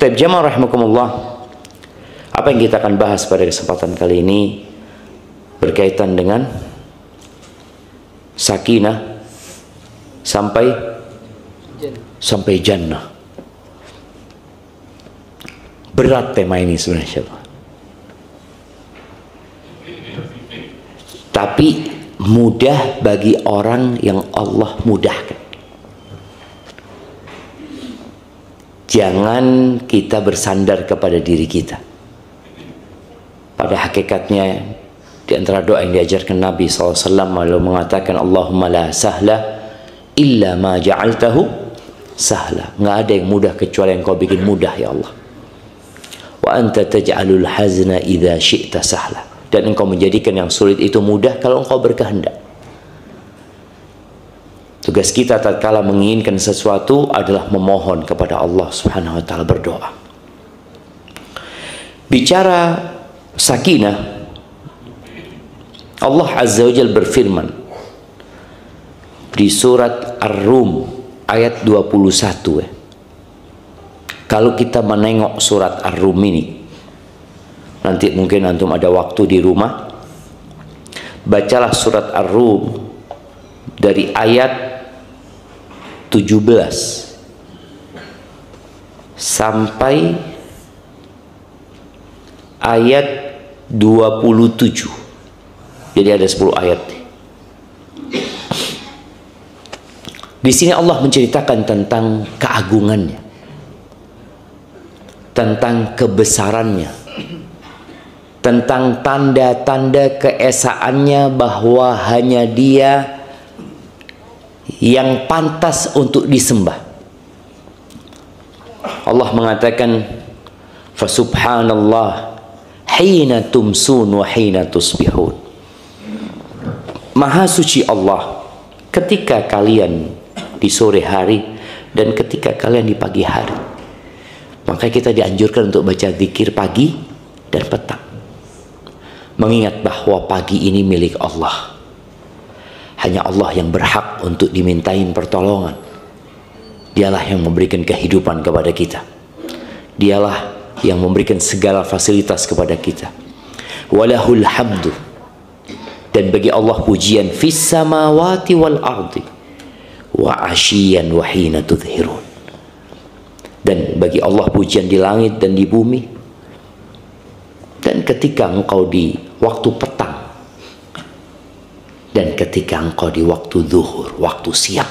Taib jamaah rahimakumullah, apa yang kita akan bahas pada kesempatan kali ini berkaitan dengan sakinah sampai jannah. Berat tema ini sebenarnya, tapi mudah bagi orang yang Allah mudahkan. Jangan kita bersandar kepada diri kita. Pada hakikatnya, di antara doa yang diajarkan Nabi SAW lalu mengatakan, Allahumma la sahla illa ma ja'altahu sahla. Nggak ada yang mudah kecuali yang kau bikin mudah, ya Allah. Wa anta taj'alul hazna idza syi'ta sahla. Dan engkau menjadikan yang sulit itu mudah kalau engkau berkehendak. Tugas kita tatkala menginginkan sesuatu adalah memohon kepada Allah Subhanahu wa taala, berdoa. Bicara sakinah, Allah Azza wa Jalla berfirman di surat Ar-Rum ayat 21. Kalau kita menengok surat Ar-Rum ini, nanti mungkin antum ada waktu di rumah, bacalah surat Ar-Rum dari ayat 17 sampai ayat 27. Jadi ada 10 ayat. Di sini Allah menceritakan tentang keagungannya, tentang kebesarannya, tentang tanda-tanda keesaannya, bahwa hanya Dia yang pantas untuk disembah. Allah mengatakan, Fasubhanallah hina tumsun wa hina tusbihun. Maha suci Allah ketika kalian di sore hari dan ketika kalian di pagi hari. Maka kita dianjurkan untuk baca zikir pagi dan petang, mengingat bahwa pagi ini milik Allah. Hanya Allah yang berhak untuk dimintain pertolongan. Dialah yang memberikan kehidupan kepada kita. Dialah yang memberikan segala fasilitas kepada kita. Walahul hamdu. Dan bagi Allah pujian fis samawati wal ardi wa asyiyan wa hina tudhirun. Dan bagi Allah pujian di langit dan di bumi. Dan ketika engkau di waktu petang, dan ketika engkau di waktu zuhur, waktu siang.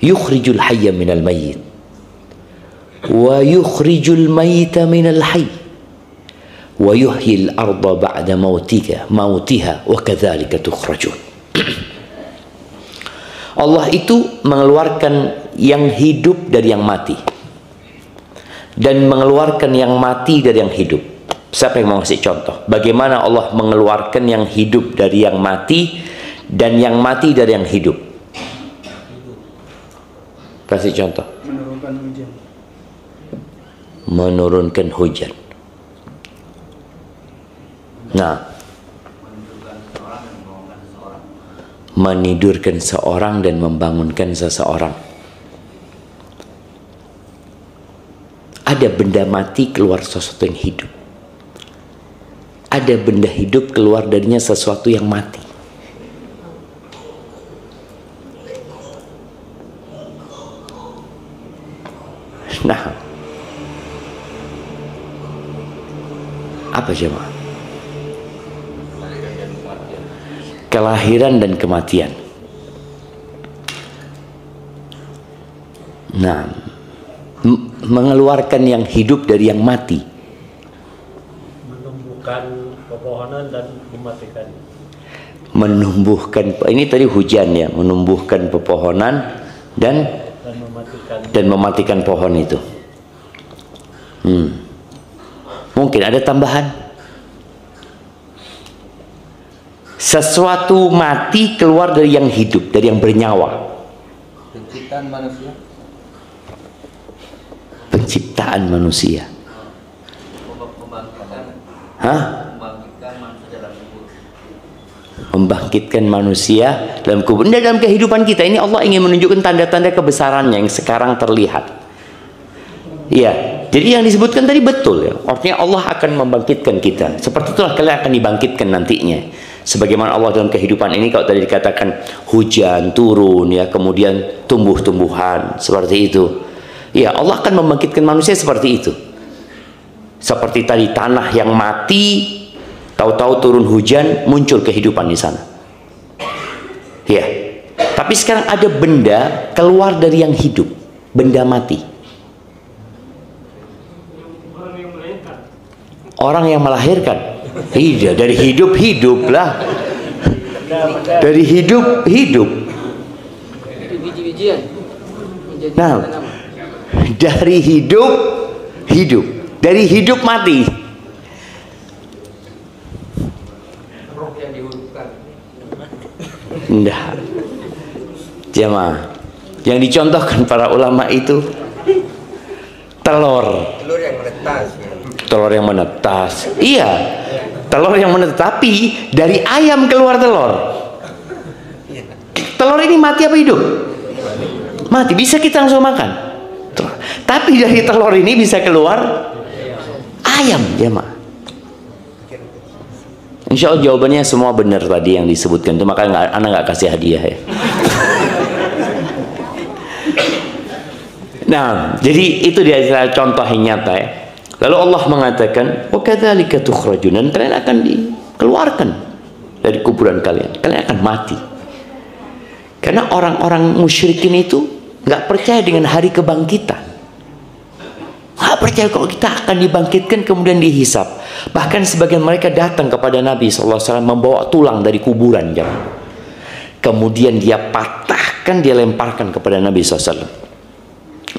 Yukhrijul hayya minal mayyit wa yukhrijul mayyita minal hayy wa yuhyil arda ba'da mautiha wa kadzalika tukhrajun. Allah itu mengeluarkan yang hidup dari yang mati dan mengeluarkan yang mati dari yang hidup. Siapa yang mau kasih contoh? Bagaimana Allah mengeluarkan yang hidup dari yang mati dan yang mati dari yang hidup? Kasih contoh. Menurunkan hujan. Menurunkan hujan. Nah, menidurkan seorang dan membangunkan seseorang. Ada benda mati keluar sesuatu yang hidup. Ada benda hidup keluar darinya sesuatu yang mati. Nah, apa jemaah? Kelahiran dan kematian. Nah, mengeluarkan yang hidup dari yang mati. Menumbuhkan pepohonan dan mematikan. Menumbuhkan, ini tadi hujan ya, menumbuhkan pepohonan dan mematikan pohon itu. Mungkin ada tambahan. Sesuatu mati keluar dari yang hidup, dari yang bernyawa. Penciptaan manusia. Penciptaan manusia. Hah? Membangkitkan manusia dalam kubur. Dalam kehidupan kita ini Allah ingin menunjukkan tanda-tanda kebesarannya yang sekarang terlihat. Iya, jadi yang disebutkan tadi betul ya. Artinya Allah akan membangkitkan kita. Seperti itulah kalian akan dibangkitkan nantinya. Sebagaimana Allah dalam kehidupan ini, kalau tadi dikatakan hujan turun ya, kemudian tumbuh-tumbuhan seperti itu. Ya, Allah akan membangkitkan manusia seperti itu. Seperti tadi tanah yang mati, tahu-tahu turun hujan, muncul kehidupan di sana. Ya. Tapi sekarang ada benda keluar dari yang hidup, benda mati. Orang yang melahirkan. Iya, dari hidup lah. Dari hidup. Biji-bijian. Nah, dari hidup. Dari hidup mati. Roh yang dihurufkan. Enggak. Jamaah. Yang dicontohkan para ulama itu telur. Telur yang menetas. Ya. Telur yang menetas. Iya. Telur yang menetas, tapi dari ayam keluar telur. Telur ini mati apa hidup? Mati. Bisa kita langsung makan. Tapi dari telur ini bisa keluar ayam, jemaah. Insya Allah jawabannya semua benar tadi yang disebutkan itu, maka anak nggak kasih hadiah ya. Nah, jadi itu dia contoh yang nyata ya. Lalu Allah mengatakan, "Wa kadzalika tukhrajun," dan kalian akan dikeluarkan dari kuburan kalian. Kalian akan mati. Karena orang-orang musyrikin itu nggak percaya dengan hari kebangkitan. Nggak percaya kalau kita akan dibangkitkan kemudian dihisap. Bahkan sebagian mereka datang kepada Nabi SAW membawa tulang dari kuburan. Kemudian dia patahkan, dia lemparkan kepada Nabi SAW.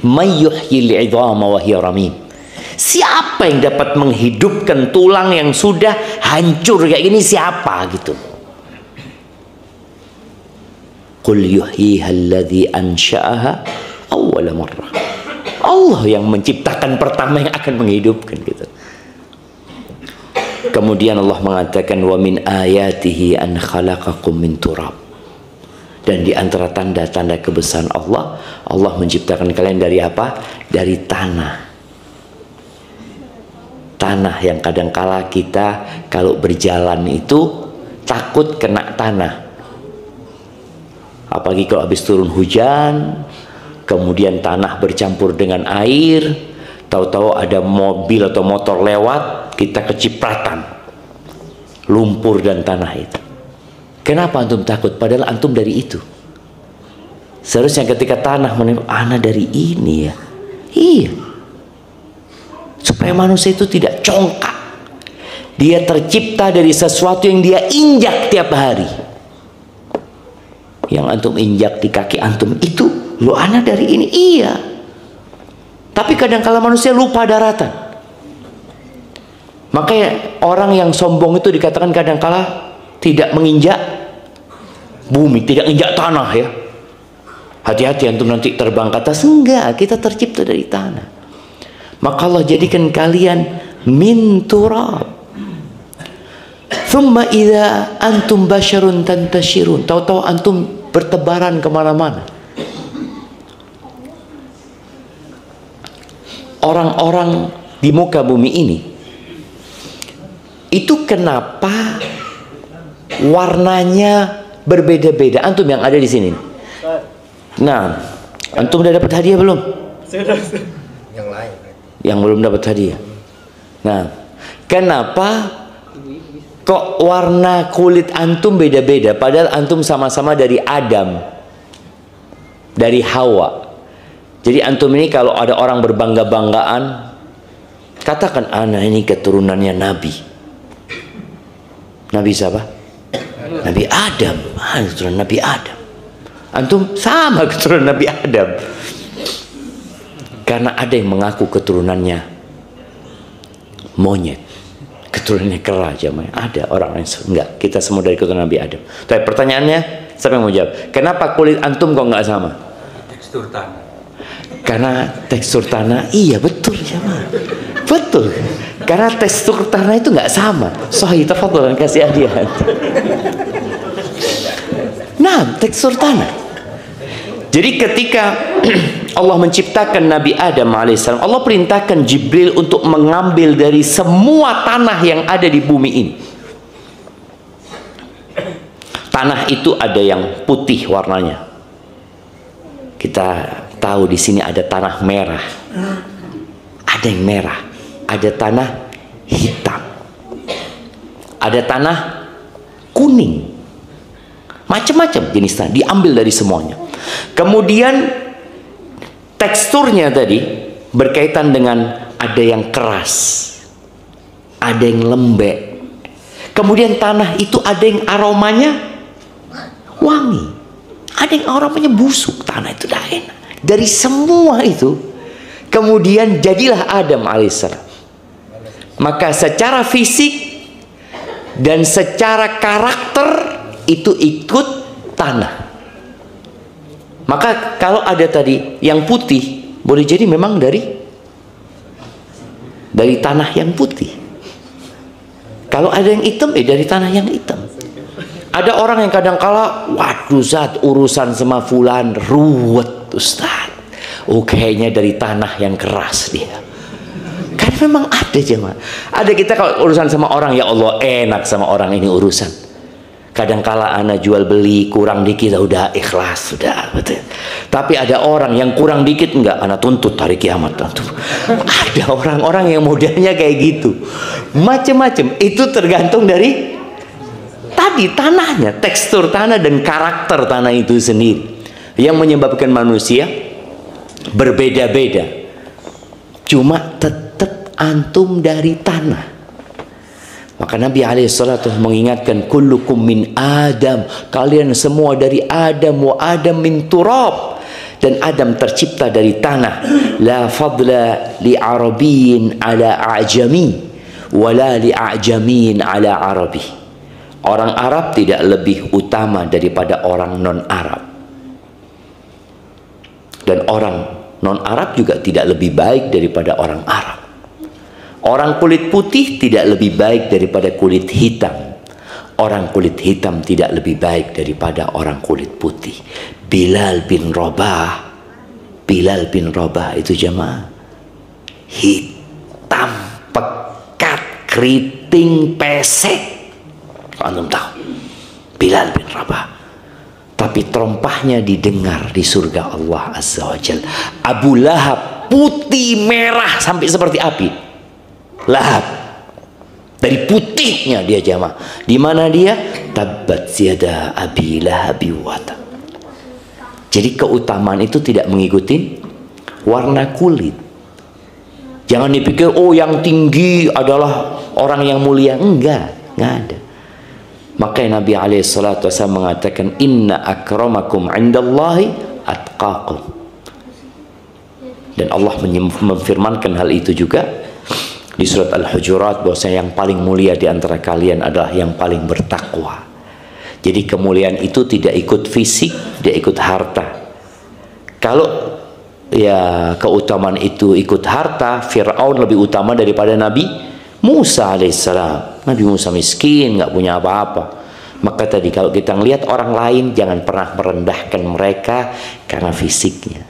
May yuhyil 'idhama wa hiya ramim. Siapa yang dapat menghidupkan tulang yang sudah hancur kayak gini? Siapa gitu? Qul yuhyiha alladhi ansha'aha awwala marrah. Allah yang menciptakan pertama yang akan menghidupkan gitu. Kemudian Allah mengatakan wa min ayatihi an khalaqakum min turab. Dan di antara tanda-tanda kebesaran Allah, Allah menciptakan kalian dari apa? Dari tanah. Tanah yang kadangkala kita kalau berjalan itu takut kena tanah. Apalagi kalau habis turun hujan, kemudian tanah bercampur dengan air, tahu-tahu ada mobil atau motor lewat, kita kecipratan lumpur dan tanah itu. Kenapa antum takut? Padahal antum dari itu. Seharusnya ketika tanah menimpa, ana dari ini ya. Iya. Supaya manusia itu tidak congkak. Dia tercipta dari sesuatu yang dia injak tiap hari. Yang antum injak di kaki antum itu, lo ana dari ini. Iya. Tapi kadang-kala manusia lupa daratan. Makanya orang yang sombong itu dikatakan kadang-kala tidak menginjak bumi, tidak injak tanah ya. Hati-hati antum nanti terbang ke atas. Enggak, kita tercipta dari tanah. Maka Allah jadikan kalian min turab. Thumma idza antum basyarun tantashirun. Tahu-tahu antum bertebaran kemana-mana. Orang-orang di muka bumi ini, itu kenapa warnanya berbeda-beda? Antum yang ada di sini. Nah, antum udah dapat hadiah belum? Yang lain. Yang belum dapat hadiah. Nah, kenapa kok warna kulit antum beda-beda? Padahal antum sama-sama dari Adam, dari Hawa. Jadi antum ini kalau ada orang berbangga-banggaan, katakan ana ini keturunannya Nabi. Nabi siapa? Nabi Adam. Keturunan Nabi Adam. Antum sama keturunan Nabi Adam. Karena ada yang mengaku keturunannya monyet, keturunannya kera, jamaah. Ada orang yang enggak. Kita semua dari keturunan Nabi Adam. Tapi pertanyaannya, siapa yang mau jawab? Kenapa kulit antum kok nggak sama? Tekstur tanah. Karena tekstur tanah, iya betul jamaah. Betul. Karena tekstur tanah itu nggak sama. Sahih, tafadhol kasih hadiah. Nah, tekstur tanah. Jadi ketika Allah menciptakan Nabi Adam alaihissalam, Allah perintahkan Jibril untuk mengambil dari semua tanah yang ada di bumi ini. Tanah itu ada yang putih warnanya. Kita tahu di sini ada tanah merah. Ada yang merah, ada tanah hitam. Ada tanah kuning. Macam-macam jenis tanah, diambil dari semuanya. Kemudian teksturnya tadi berkaitan dengan ada yang keras, ada yang lembek. Kemudian tanah itu ada yang aromanya wangi, ada yang aromanya busuk. Tanah itu dah enak. Dari semua itu kemudian jadilah Adam alaihissalam. Maka secara fisik dan secara karakter itu ikut tanah. Maka kalau ada tadi yang putih, boleh jadi memang dari tanah yang putih. Kalau ada yang hitam, dari tanah yang hitam. Ada orang yang kadang kala, waduh Zat, urusan sama fulan ruwet Ustaz. Oh kayaknya dari tanah yang keras dia. Kan memang ada jemaah. Ada kita kalau urusan sama orang, ya Allah enak sama orang ini urusan. Kadang kala ana jual beli kurang dikit udah ikhlas sudah, betul. Tapi ada orang yang kurang dikit enggak, ana tuntut hari kiamat. Ada orang-orang yang modelnya kayak gitu. Macam-macam. Itu tergantung dari tadi tanahnya, tekstur tanah dan karakter tanah itu sendiri yang menyebabkan manusia berbeda-beda. Cuma tetap antum dari tanah. Maka Nabi alaihissalatu mengingatkan, kullukum min Adam, kalian semua dari Adam, wa Adam min turab, dan Adam tercipta dari tanah. La fadla li arabiyyin ala a'jami, wala li a'jamiin ala arabi. Orang Arab tidak lebih utama daripada orang non-Arab, dan orang non-Arab juga tidak lebih baik daripada orang Arab. Orang kulit putih tidak lebih baik daripada kulit hitam. Orang kulit hitam tidak lebih baik daripada orang kulit putih. Bilal bin Rabah itu jemaah hitam pekat, keriting, pesek. Antum tahu Bilal bin Rabah. Tapi terompahnya didengar di surga Allah Azza wa Jalla. Abu Lahab putih merah sampai seperti api. Lahab dari putihnya dia jamaah. Di mana dia? Tabbat yada abi lahabi wata. Jadi keutamaan itu tidak mengikuti warna kulit. Jangan dipikir oh yang tinggi adalah orang yang mulia. Enggak ada. Makanya Nabi alaihissalatu wasallam mengatakan, inna akramakum indallahi atqakum. Dan Allah memfirmankan hal itu juga di surat Al-Hujurat, bahwasanya yang paling mulia di antara kalian adalah yang paling bertakwa. Jadi kemuliaan itu tidak ikut fisik, tidak ikut harta. Kalau ya keutamaan itu ikut harta, Fir'aun lebih utama daripada Nabi Musa alaihissalam. Nabi Musa miskin, nggak punya apa-apa. Maka tadi kalau kita ngelihat orang lain, jangan pernah merendahkan mereka karena fisiknya.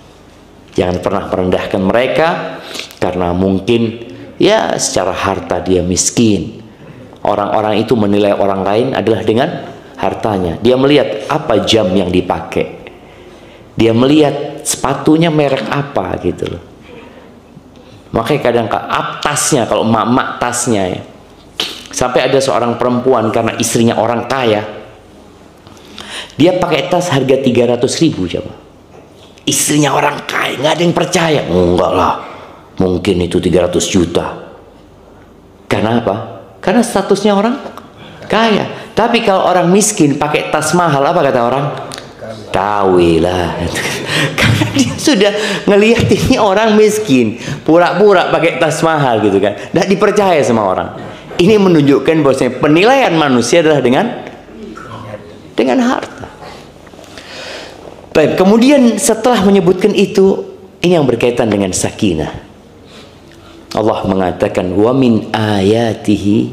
Jangan pernah merendahkan mereka karena mungkin ya secara harta dia miskin. Orang-orang itu menilai orang lain adalah dengan hartanya. Dia melihat apa jam yang dipakai, dia melihat sepatunya merek apa gitu loh. Makanya kadang tasnya, kalau emak-emak tasnya ya. Sampai ada seorang perempuan karena istrinya orang kaya, dia pakai tas harga 300.000 coba. Istrinya orang kaya, nggak ada yang percaya. Enggak lah, mungkin itu 300 juta. Karena apa? Karena statusnya orang kaya. Tapi kalau orang miskin pakai tas mahal, apa kata orang? Tawilah. Karena dia sudah ngelihat ini orang miskin, pura-pura pakai tas mahal gitu kan. Nggak dipercaya sama orang. Ini menunjukkan bahwasanya penilaian manusia adalah dengan harta. Baik, kemudian setelah menyebutkan itu, ini yang berkaitan dengan sakinah. Allah mengatakan, wa min ayatihi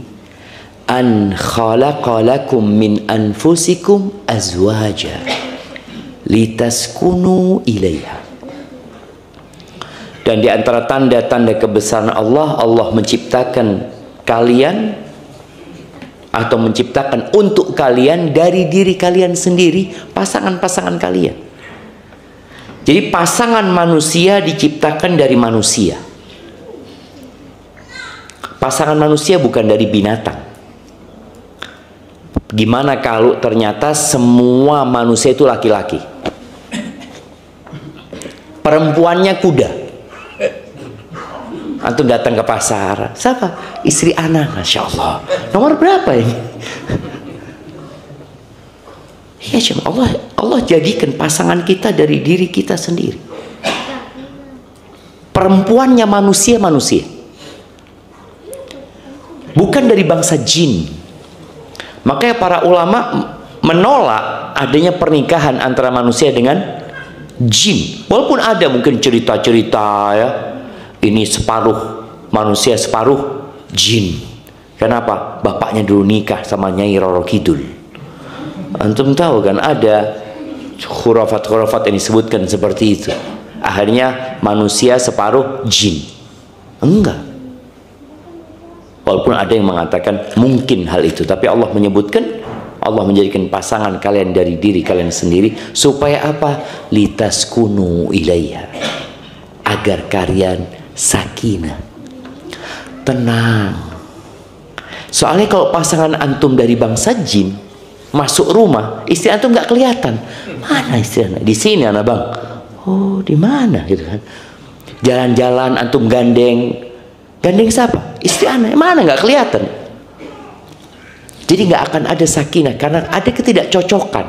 an khalaqa lakum min anfusikum azwaja litaskunu ilaiha. Dan di antara tanda-tanda kebesaran Allah, Allah menciptakan kalian atau menciptakan untuk kalian dari diri kalian sendiri pasangan-pasangan kalian. Jadi pasangan manusia diciptakan dari manusia. Pasangan manusia bukan dari binatang. Gimana kalau ternyata semua manusia itu laki-laki? Perempuannya kuda. Antum datang ke pasar, siapa? Istri anak, Masya Allah. Nomor berapa ini? Ya, Allah jadikan pasangan kita dari diri kita sendiri. Perempuannya manusia, bukan dari bangsa jin. Makanya para ulama menolak adanya pernikahan antara manusia dengan jin. Walaupun ada mungkin cerita-cerita ya, ini separuh manusia separuh jin. Kenapa? Bapaknya dulu nikah sama Nyai Roro Kidul. Antum tahu kan ada khurafat-khurafat yang disebutkan seperti itu. Akhirnya manusia separuh jin. Enggak. Walaupun ada yang mengatakan mungkin hal itu, tapi Allah menyebutkan, Allah menjadikan pasangan kalian dari diri kalian sendiri supaya apa? Litaskunu ilaiha, agar kalian sakinah, tenang. Soalnya kalau pasangan antum dari bangsa jin masuk rumah, istri antum nggak kelihatan. Mana istri anak? Di sini anak bang. Oh, di mana gitu kan? Jalan-jalan antum gandeng siapa? Istri anak. Mana nggak kelihatan. Jadi nggak akan ada sakinah karena ada ketidakcocokan.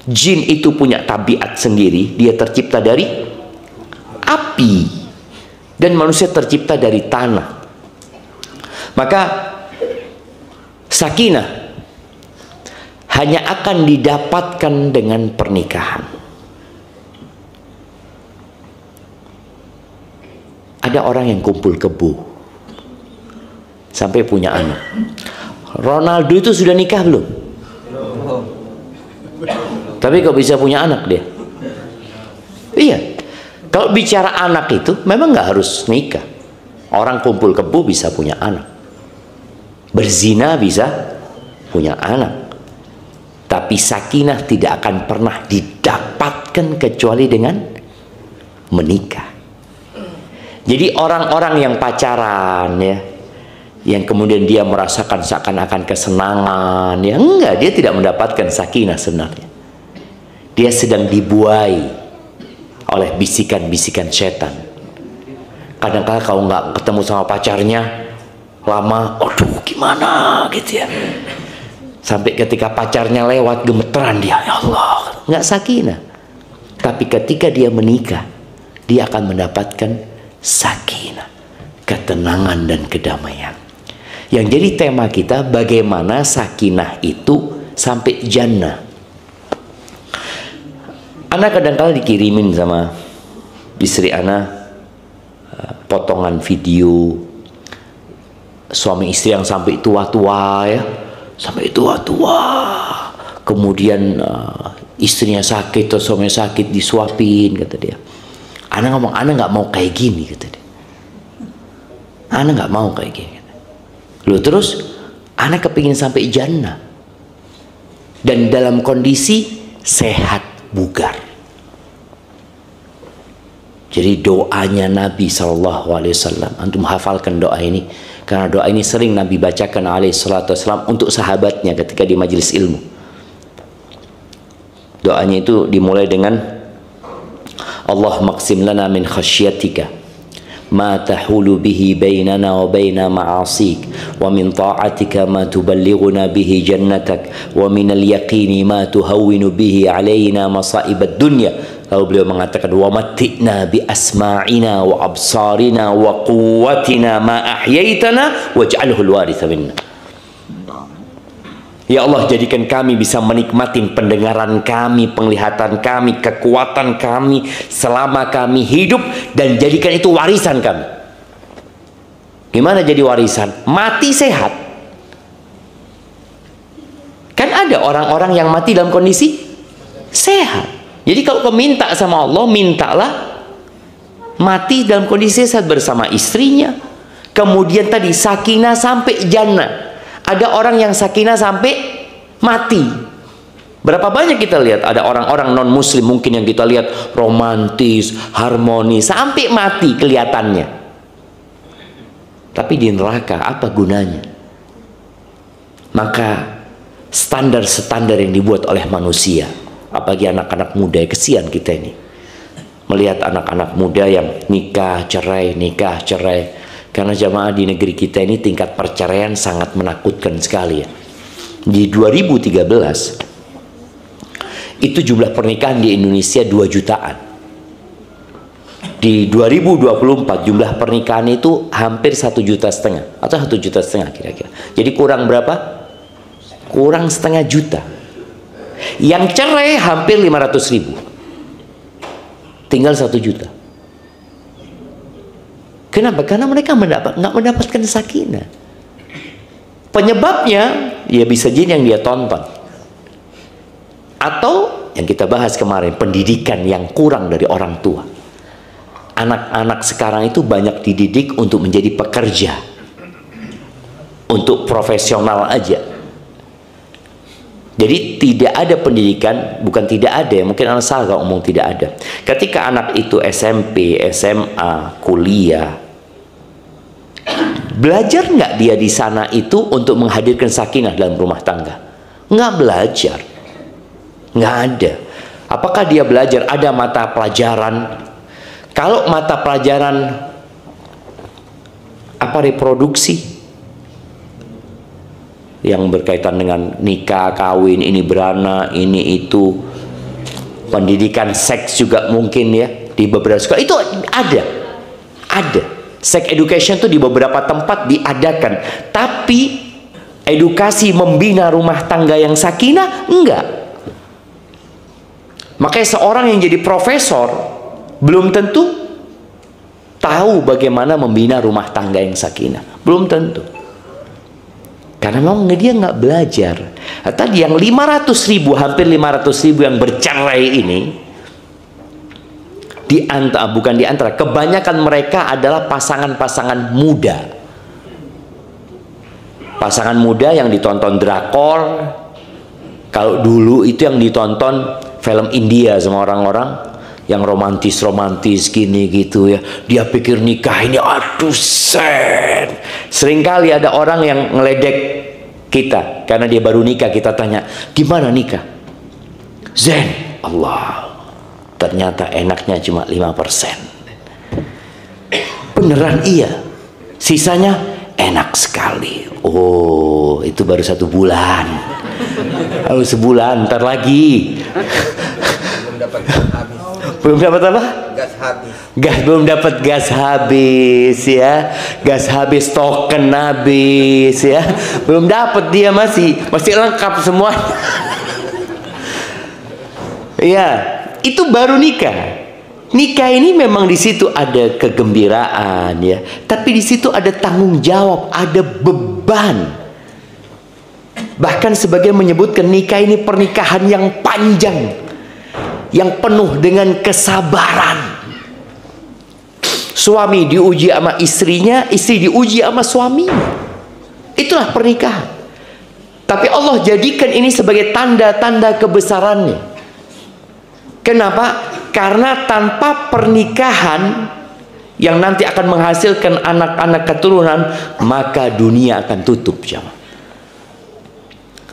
Jin itu punya tabiat sendiri, dia tercipta dari api dan manusia tercipta dari tanah. Maka sakinah hanya akan didapatkan dengan pernikahan. Ada orang yang kumpul kebo sampai punya anak. Ronaldo itu sudah nikah belum? Tapi kok bisa punya anak dia? Iya. Kalau bicara anak itu memang nggak harus nikah. Orang kumpul kebo bisa punya anak. Berzina bisa punya anak. Tapi sakinah tidak akan pernah didapatkan kecuali dengan menikah. Jadi orang-orang yang pacaran ya, yang kemudian dia merasakan seakan-akan kesenangan, ya enggak, dia tidak mendapatkan sakinah sebenarnya. Dia sedang dibuai oleh bisikan-bisikan setan. Kadang-kadang kalau nggak ketemu sama pacarnya lama, aduh gimana gitu ya. Sampai ketika pacarnya lewat gemeteran dia, ya Allah, nggak sakinah. Tapi ketika dia menikah, dia akan mendapatkan sakinah, ketenangan dan kedamaian. Yang jadi tema kita bagaimana sakinah itu sampai jannah. Anak kadang-kadang dikirimin sama istri anak potongan video suami istri yang sampai tua-tua ya, sampai tua-tua. Kemudian istrinya sakit atau suaminya sakit disuapin, kata dia. Anak ngomong, anak nggak mau kayak gini, kata dia. Anak nggak mau kayak gini. Loh, terus anak kepingin sampai jannah dan dalam kondisi sehat bugar. Jadi doanya Nabi SAW, antum hafalkan doa ini karena doa ini sering Nabi bacakan alaihissalam untuk sahabatnya ketika di majelis ilmu. Doanya itu dimulai dengan Allah maqsim lana min khasyatika ma tahulu bihi bainana wa baina ma'asik wa min ta'atika ma tuballighuna bihi jannatak wa min al-yaqini ma tuhawwinu bihi alaina masa'ibad dunya. Lalu beliau mengatakan wa matti'na bi asma'ina wa absarina wa quwwatina ma ahyaitana waj'alhu al-waritha minna. Ya Allah, jadikan kami bisa menikmati pendengaran kami, penglihatan kami, kekuatan kami selama kami hidup dan jadikan itu warisan kami. Gimana jadi warisan? Mati sehat. Kan ada orang-orang yang mati dalam kondisi sehat. Jadi kalau kau minta sama Allah, mintalah mati dalam kondisi sehat bersama istrinya. Kemudian tadi sakinah sampai jannah. Ada orang yang sakinah sampai mati. Berapa banyak kita lihat ada orang-orang non muslim mungkin yang kita lihat romantis, harmonis sampai mati kelihatannya. Tapi di neraka apa gunanya? Maka standar-standar yang dibuat oleh manusia, apalagi anak-anak muda, kesian kita ini melihat anak-anak muda yang nikah cerai. Karena jamaah di negeri kita ini tingkat perceraian sangat menakutkan sekali ya. Di 2013 itu jumlah pernikahan di Indonesia 2 jutaan. Di 2024 jumlah pernikahan itu hampir 1,5 juta atau 1,5 juta kira-kira. Jadi kurang berapa? Kurang 0,5 juta. Yang cerai hampir 500.000. Tinggal 1 juta. Kenapa? Karena mereka nggak mendapatkan sakinah. Penyebabnya ya bisa jadi yang dia tonton, atau yang kita bahas kemarin, pendidikan yang kurang dari orang tua. Anak-anak sekarang itu banyak dididik untuk menjadi pekerja, untuk profesional aja. Jadi tidak ada pendidikan, bukan tidak ada, mungkin anak salah kalau ngomong tidak ada. Ketika anak itu SMP, SMA, kuliah, belajar nggak dia di sana itu untuk menghadirkan sakinah dalam rumah tangga? Nggak belajar, nggak ada. Apakah dia belajar? Ada mata pelajaran. Kalau mata pelajaran apa reproduksi yang berkaitan dengan nikah, kawin, ini beranak, ini itu, pendidikan seks juga mungkin ya di beberapa sekolah itu ada. Sex education itu di beberapa tempat diadakan, tapi edukasi membina rumah tangga yang sakinah enggak. Makanya seorang yang jadi profesor belum tentu tahu bagaimana membina rumah tangga yang sakinah, belum tentu. Karena memang dia nggak belajar. Tadi yang 500.000, hampir 500.000 yang bercerai ini, bukan di antara, kebanyakan mereka adalah pasangan-pasangan muda. Pasangan muda yang ditonton drakor. Kalau dulu itu yang ditonton film India sama orang-orang yang romantis-romantis gini gitu ya. Dia pikir nikah ini aduh sen. Seringkali ada orang yang ngeledek kita karena dia baru nikah, kita tanya, "Gimana nikah?" "Zen." Allah. Ternyata enaknya cuma 5%. Beneran iya. Sisanya enak sekali. Oh, itu baru 1 bulan. Oh, sebulan, ntar lagi. Belum dapat gas habis. Belum dapat apa? Gas habis. Belum dapat gas habis ya. Gas habis, token habis ya. Belum dapat, dia masih lengkap semua. Ya, itu baru nikah. Nikah ini memang di situ ada kegembiraan ya, tapi di situ ada tanggung jawab, ada beban. Bahkan sebagian menyebutkan nikah ini pernikahan yang panjang, yang penuh dengan kesabaran. Suami diuji sama istrinya, istri diuji sama suaminya. Itulah pernikahan. Tapi Allah jadikan ini sebagai tanda-tanda kebesarannya. Kenapa? Karena tanpa pernikahan yang nanti akan menghasilkan anak-anak keturunan, maka dunia akan tutup, jemaah.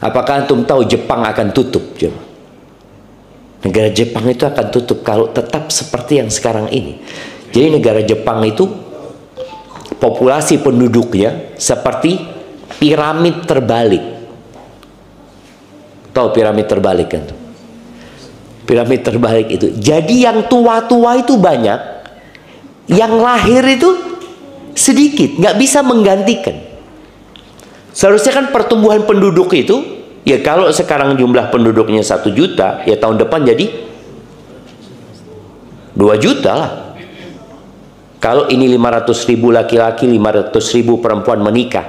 Apakah antum tahu Jepang akan tutup, jemaah? Negara Jepang itu akan tutup kalau tetap seperti yang sekarang ini. Jadi negara Jepang itu populasi penduduknya seperti piramid terbalik. Tahu piramid terbalik kan? Piramid terbalik itu. Jadi yang tua-tua itu banyak, yang lahir itu sedikit, nggak bisa menggantikan. Seharusnya kan pertumbuhan penduduk itu, ya kalau sekarang jumlah penduduknya 1 juta, ya tahun depan jadi 2 juta lah. Kalau ini 500.000 laki-laki, 500.000 perempuan menikah,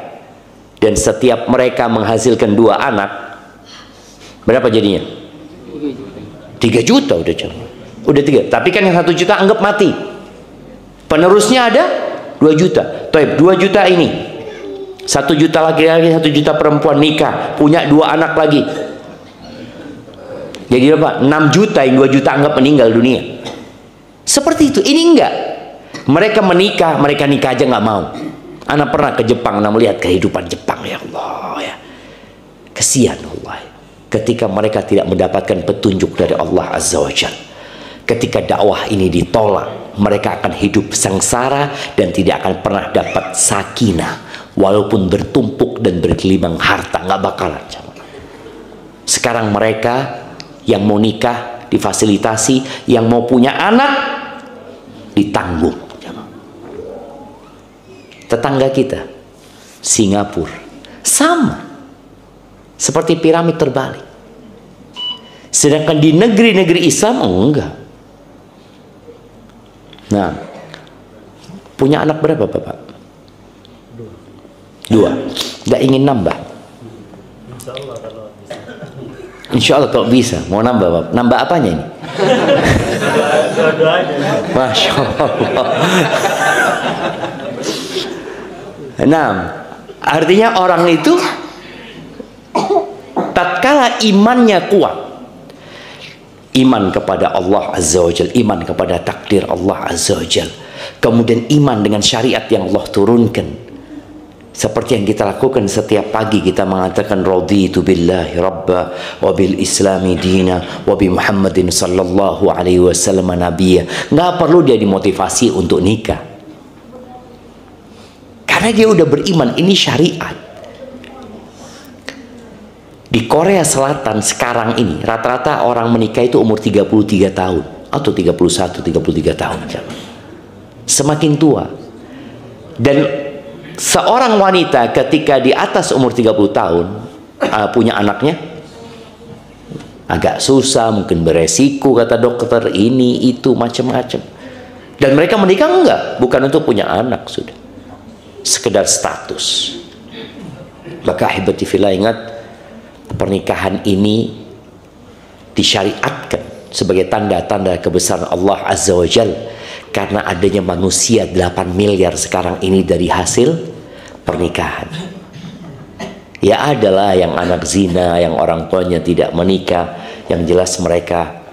dan setiap mereka menghasilkan 2 anak, berapa jadinya? 3 juta udah 3. Tapi kan yang 1 juta anggap mati. Penerusnya ada 2 juta. Taib, 2 juta ini, 1 juta laki-laki, 1 juta perempuan nikah, punya 2 anak lagi. Jadi apa? 6 juta, yang 2 juta anggap meninggal dunia. Seperti itu. Ini enggak. Mereka menikah, mereka nikah aja nggak mau. Anak pernah ke Jepang, anak melihat kehidupan Jepang, ya Allah ya. Kesian Allah. Ketika mereka tidak mendapatkan petunjuk dari Allah Azza wa Jalla. Ketika dakwah ini ditolak, mereka akan hidup sengsara dan tidak akan pernah dapat sakinah. Walaupun bertumpuk dan bergelimang harta, nggak bakalan. Sekarang mereka yang mau nikah difasilitasi, yang mau punya anak ditanggung. Tetangga kita, Singapura, sama seperti piramid terbalik. Sedangkan di negeri-negeri Islam enggak. Nah, punya anak berapa Bapak? 2. Nggak ingin nambah? Insya Allah kalau bisa. Insya Allah kalau bisa. Mau nambah Bapak? Nambah apanya ini? Dua-duanya. Masya Allah. Nah, artinya orang itu tatkala imannya kuat, iman kepada Allah Azza wa Jalla, iman kepada takdir Allah Azza wa Jalla, kemudian iman dengan syariat yang Allah turunkan, seperti yang kita lakukan setiap pagi, kita mengatakan raditu billahi rabba wa bil islami dina wa bi Muhammadin sallallahu alaihi wasallam nabiyya. Nggak perlu dia dimotivasi untuk nikah, karena dia udah beriman ini syariat. Di Korea Selatan sekarang ini rata-rata orang menikah itu umur 33 tahun atau 31, 33 tahun. Semakin tua. Dan seorang wanita ketika di atas umur 30 tahun punya anaknya agak susah, mungkin beresiko kata dokter, ini itu macam-macam. Dan mereka menikah enggak, bukan untuk punya anak, sudah sekedar status. Maka ahibati fillah, ingat, pernikahan ini disyariatkan sebagai tanda-tanda kebesaran Allah Azza wa Jalla, karena adanya manusia 8 miliar sekarang ini dari hasil pernikahan. Ya adalah yang anak zina, yang orang tuanya tidak menikah, yang jelas mereka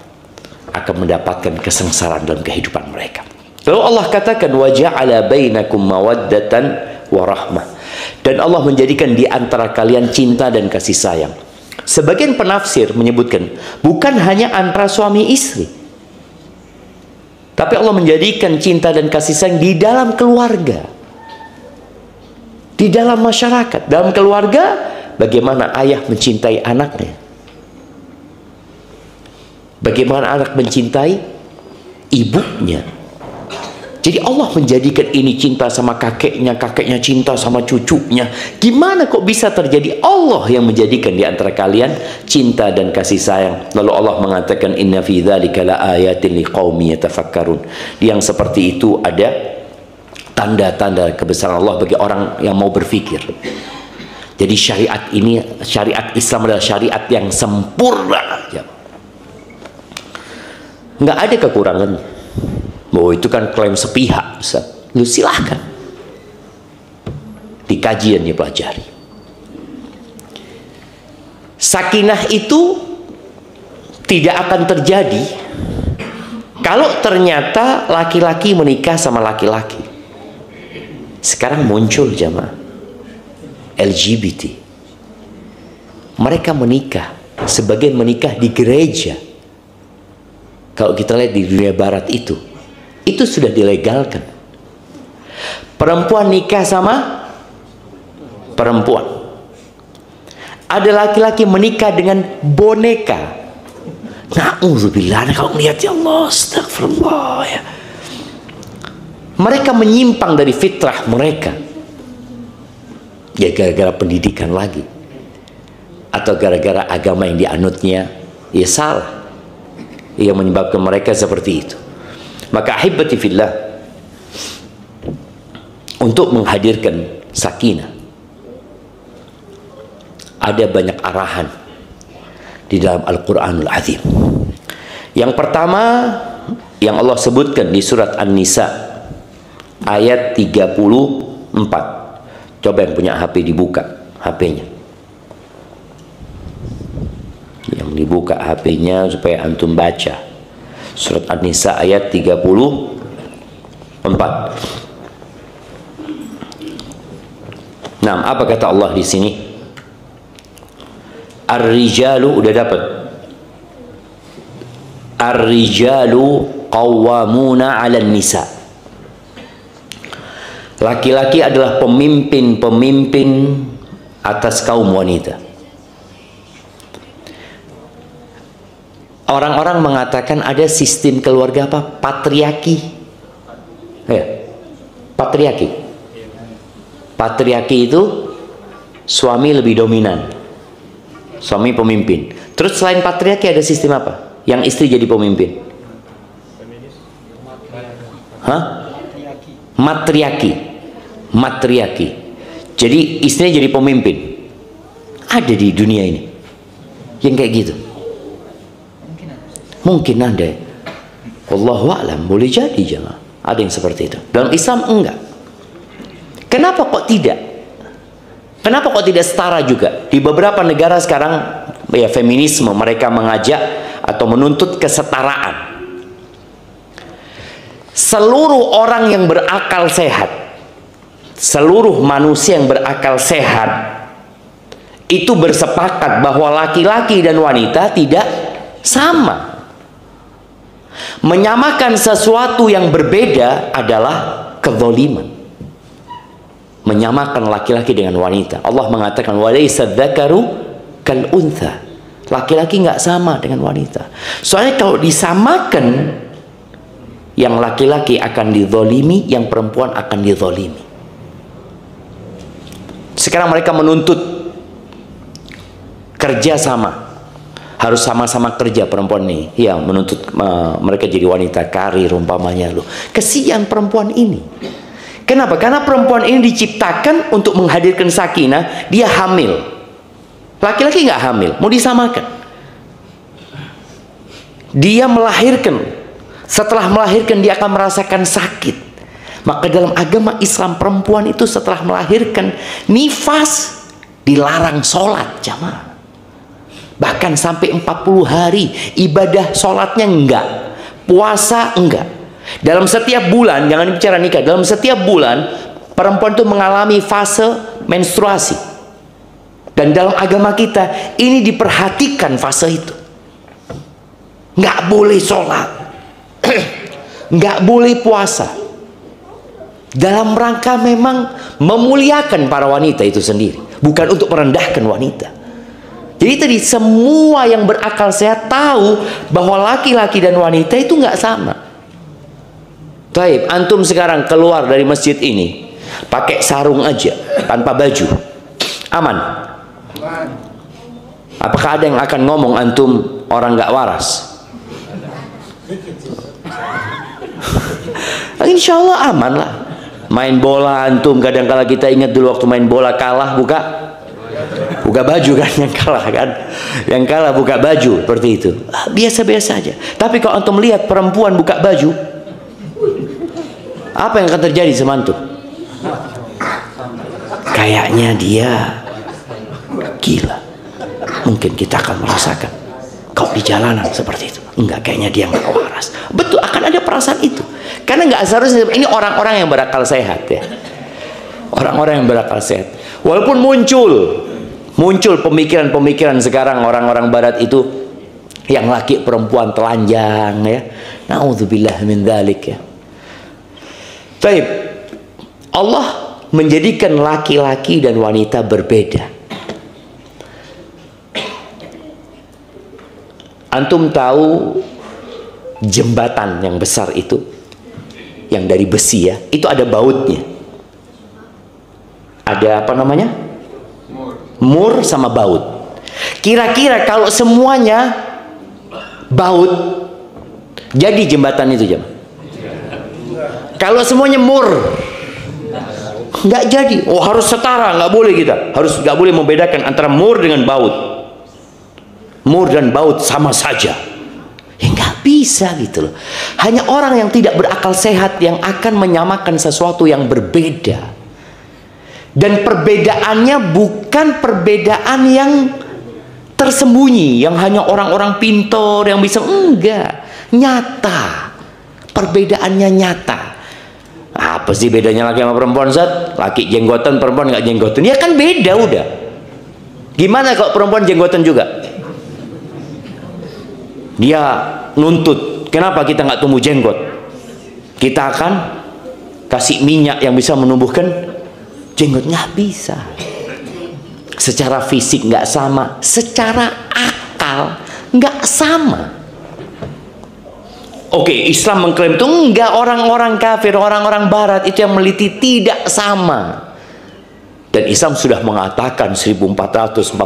akan mendapatkan kesengsaraan dalam kehidupan mereka. Lalu Allah katakan wa ja'ala bainakum mawaddatan wa rahmah, dan Allah menjadikan di antara kalian cinta dan kasih sayang. Sebagian penafsir menyebutkan bukan hanya antara suami istri, tapi Allah menjadikan cinta dan kasih sayang di dalam keluarga, di dalam masyarakat. Dalam keluarga, bagaimana ayah mencintai anaknya, bagaimana anak mencintai ibunya. Jadi Allah menjadikan ini cinta sama kakeknya, kakeknya cinta sama cucunya. Gimana kok bisa terjadi? Allah yang menjadikan di antara kalian cinta dan kasih sayang. Lalu Allah mengatakan inna fi dzalika laayatin liqaumin yatafakkarun. Yang seperti itu ada tanda-tanda kebesaran Allah bagi orang yang mau berpikir. Jadi syariat ini, syariat Islam adalah syariat yang sempurna. Nggak ada kekurangannya. Oh, itu kan klaim sepihak, Ustaz. Lu silahkan. Di kajian dipelajari. Sakinah itu tidak akan terjadi kalau ternyata laki-laki menikah sama laki-laki. Sekarang muncul jamaah LGBT. Mereka menikah, sebagian menikah di gereja. Kalau kita lihat di dunia barat itu sudah dilegalkan. Perempuan nikah sama perempuan. Ada laki-laki menikah dengan boneka. Na'udzubillah, kalau melihat ya Allah, astagfirullah ya. Mereka menyimpang dari fitrah mereka. Ya gara-gara pendidikan lagi. Atau gara-gara agama yang dianutnya ya salah. Yang menyebabkan mereka seperti itu. Maka ahibati fillah, untuk menghadirkan sakinah ada banyak arahan di dalam Al-Quranul Azim. Yang pertama yang Allah sebutkan di surat An-Nisa ayat 34. Coba yang punya HP dibuka HP-nya. Yang dibuka HP-nya supaya antum baca. Surat An-Nisa ayat 34. Nah, apa kata Allah di sini? Ar-rijalu, udah dapat. Ar-rijalu qawwamuna 'alan nisa. Laki-laki adalah pemimpin-pemimpin atas kaum wanita. Orang-orang mengatakan ada sistem keluarga apa? Patriarki. Ya. Patriarki. Patriarki itu suami lebih dominan. Suami pemimpin. Terus selain patriarki ada sistem apa? Yang istri jadi pemimpin. Hah? Matriarki. Matriarki. Jadi istrinya jadi pemimpin. Ada di dunia ini yang kayak gitu. Mungkin ada. Wallahu a'lam, boleh jadi jangan. Ada yang seperti itu. Dalam Islam enggak. Kenapa kok tidak? Kenapa kok tidak setara juga? Di beberapa negara sekarang ya feminisme, mereka mengajak atau menuntut kesetaraan. Seluruh orang yang berakal sehat, seluruh manusia yang berakal sehat itu bersepakat bahwa laki-laki dan wanita tidak sama. Menyamakan sesuatu yang berbeda adalah kezaliman. Menyamakan laki-laki dengan wanita. Allah mengatakan walaysa dzakaru kal untha. Laki-laki nggak sama dengan wanita. Soalnya kalau disamakan, yang laki-laki akan dizalimi, yang perempuan akan dizalimi. Sekarang mereka menuntut kerja sama. Harus sama-sama kerja perempuan nih. Ya, menuntut mereka jadi wanita karir umpamanya loh. Kesian perempuan ini. Kenapa? Karena perempuan ini diciptakan untuk menghadirkan sakinah. Dia hamil. Laki-laki nggak hamil, mau disamakan. Dia melahirkan. Setelah melahirkan dia akan merasakan sakit. Maka dalam agama Islam perempuan itu setelah melahirkan nifas dilarang sholat jamaah. Bahkan sampai 40 hari ibadah sholatnya enggak, puasa enggak. Dalam setiap bulan, jangan bicara nikah, dalam setiap bulan perempuan itu mengalami fase menstruasi. Dan dalam agama kita ini diperhatikan fase itu. Enggak boleh sholat, enggak boleh puasa. Dalam rangka memang memuliakan para wanita itu sendiri, bukan untuk merendahkan wanita. Jadi tadi semua yang berakal sehat tahu bahwa laki-laki dan wanita itu nggak sama. Taib, antum sekarang keluar dari masjid ini pakai sarung aja tanpa baju, aman? Apakah ada yang akan ngomong antum orang nggak waras? Insya Allah aman lah. Main bola antum kadang-kala kita ingat dulu waktu main bola kalah buka baju kan, yang kalah kan, yang kalah buka baju seperti itu, biasa-biasa aja. Tapi kalau antum melihat perempuan buka baju, apa yang akan terjadi sama antum? Kayaknya dia gila. Mungkin kita akan merasakan kalau di jalanan seperti itu, enggak, kayaknya dia nggak waras. Betul, akan ada perasaan itu, karena nggak seharusnya. Ini orang-orang yang berakal sehat ya, orang-orang yang berakal sehat. Walaupun muncul pemikiran-pemikiran sekarang orang-orang barat itu yang laki perempuan telanjang ya. Nauzubillah min dzalik ya. Baik. Allah menjadikan laki-laki dan wanita berbeda. Antum tahu jembatan yang besar itu yang dari besi ya, itu ada bautnya. Ada apa namanya? Mur sama baut. Kira-kira kalau semuanya baut, jadi jembatan itu jemaah. Kalau semuanya mur, nggak jadi. Oh harus setara, nggak boleh kita. Nggak boleh membedakan antara mur dengan baut. Mur dan baut sama saja. Ya nggak bisa gitu loh. Hanya orang yang tidak berakal sehat yang akan menyamakan sesuatu yang berbeda. Dan perbedaannya bukan perbedaan yang tersembunyi, yang hanya orang-orang pintar yang bisa. Enggak, nyata. Perbedaannya nyata. Apa sih bedanya laki sama perempuan, Zat? Laki jenggotan, perempuan nggak jenggotan. Ya kan beda udah. Gimana kalau perempuan jenggotan juga? Dia nuntut, kenapa kita nggak tumbuh jenggot? Kita akan kasih minyak yang bisa menumbuhkan jenggot. Nggak bisa. Secara fisik nggak sama, secara akal nggak sama. Oke, Islam mengklaim itu enggak, orang-orang kafir, orang-orang barat itu yang meliti tidak sama. Dan Islam sudah mengatakan 1447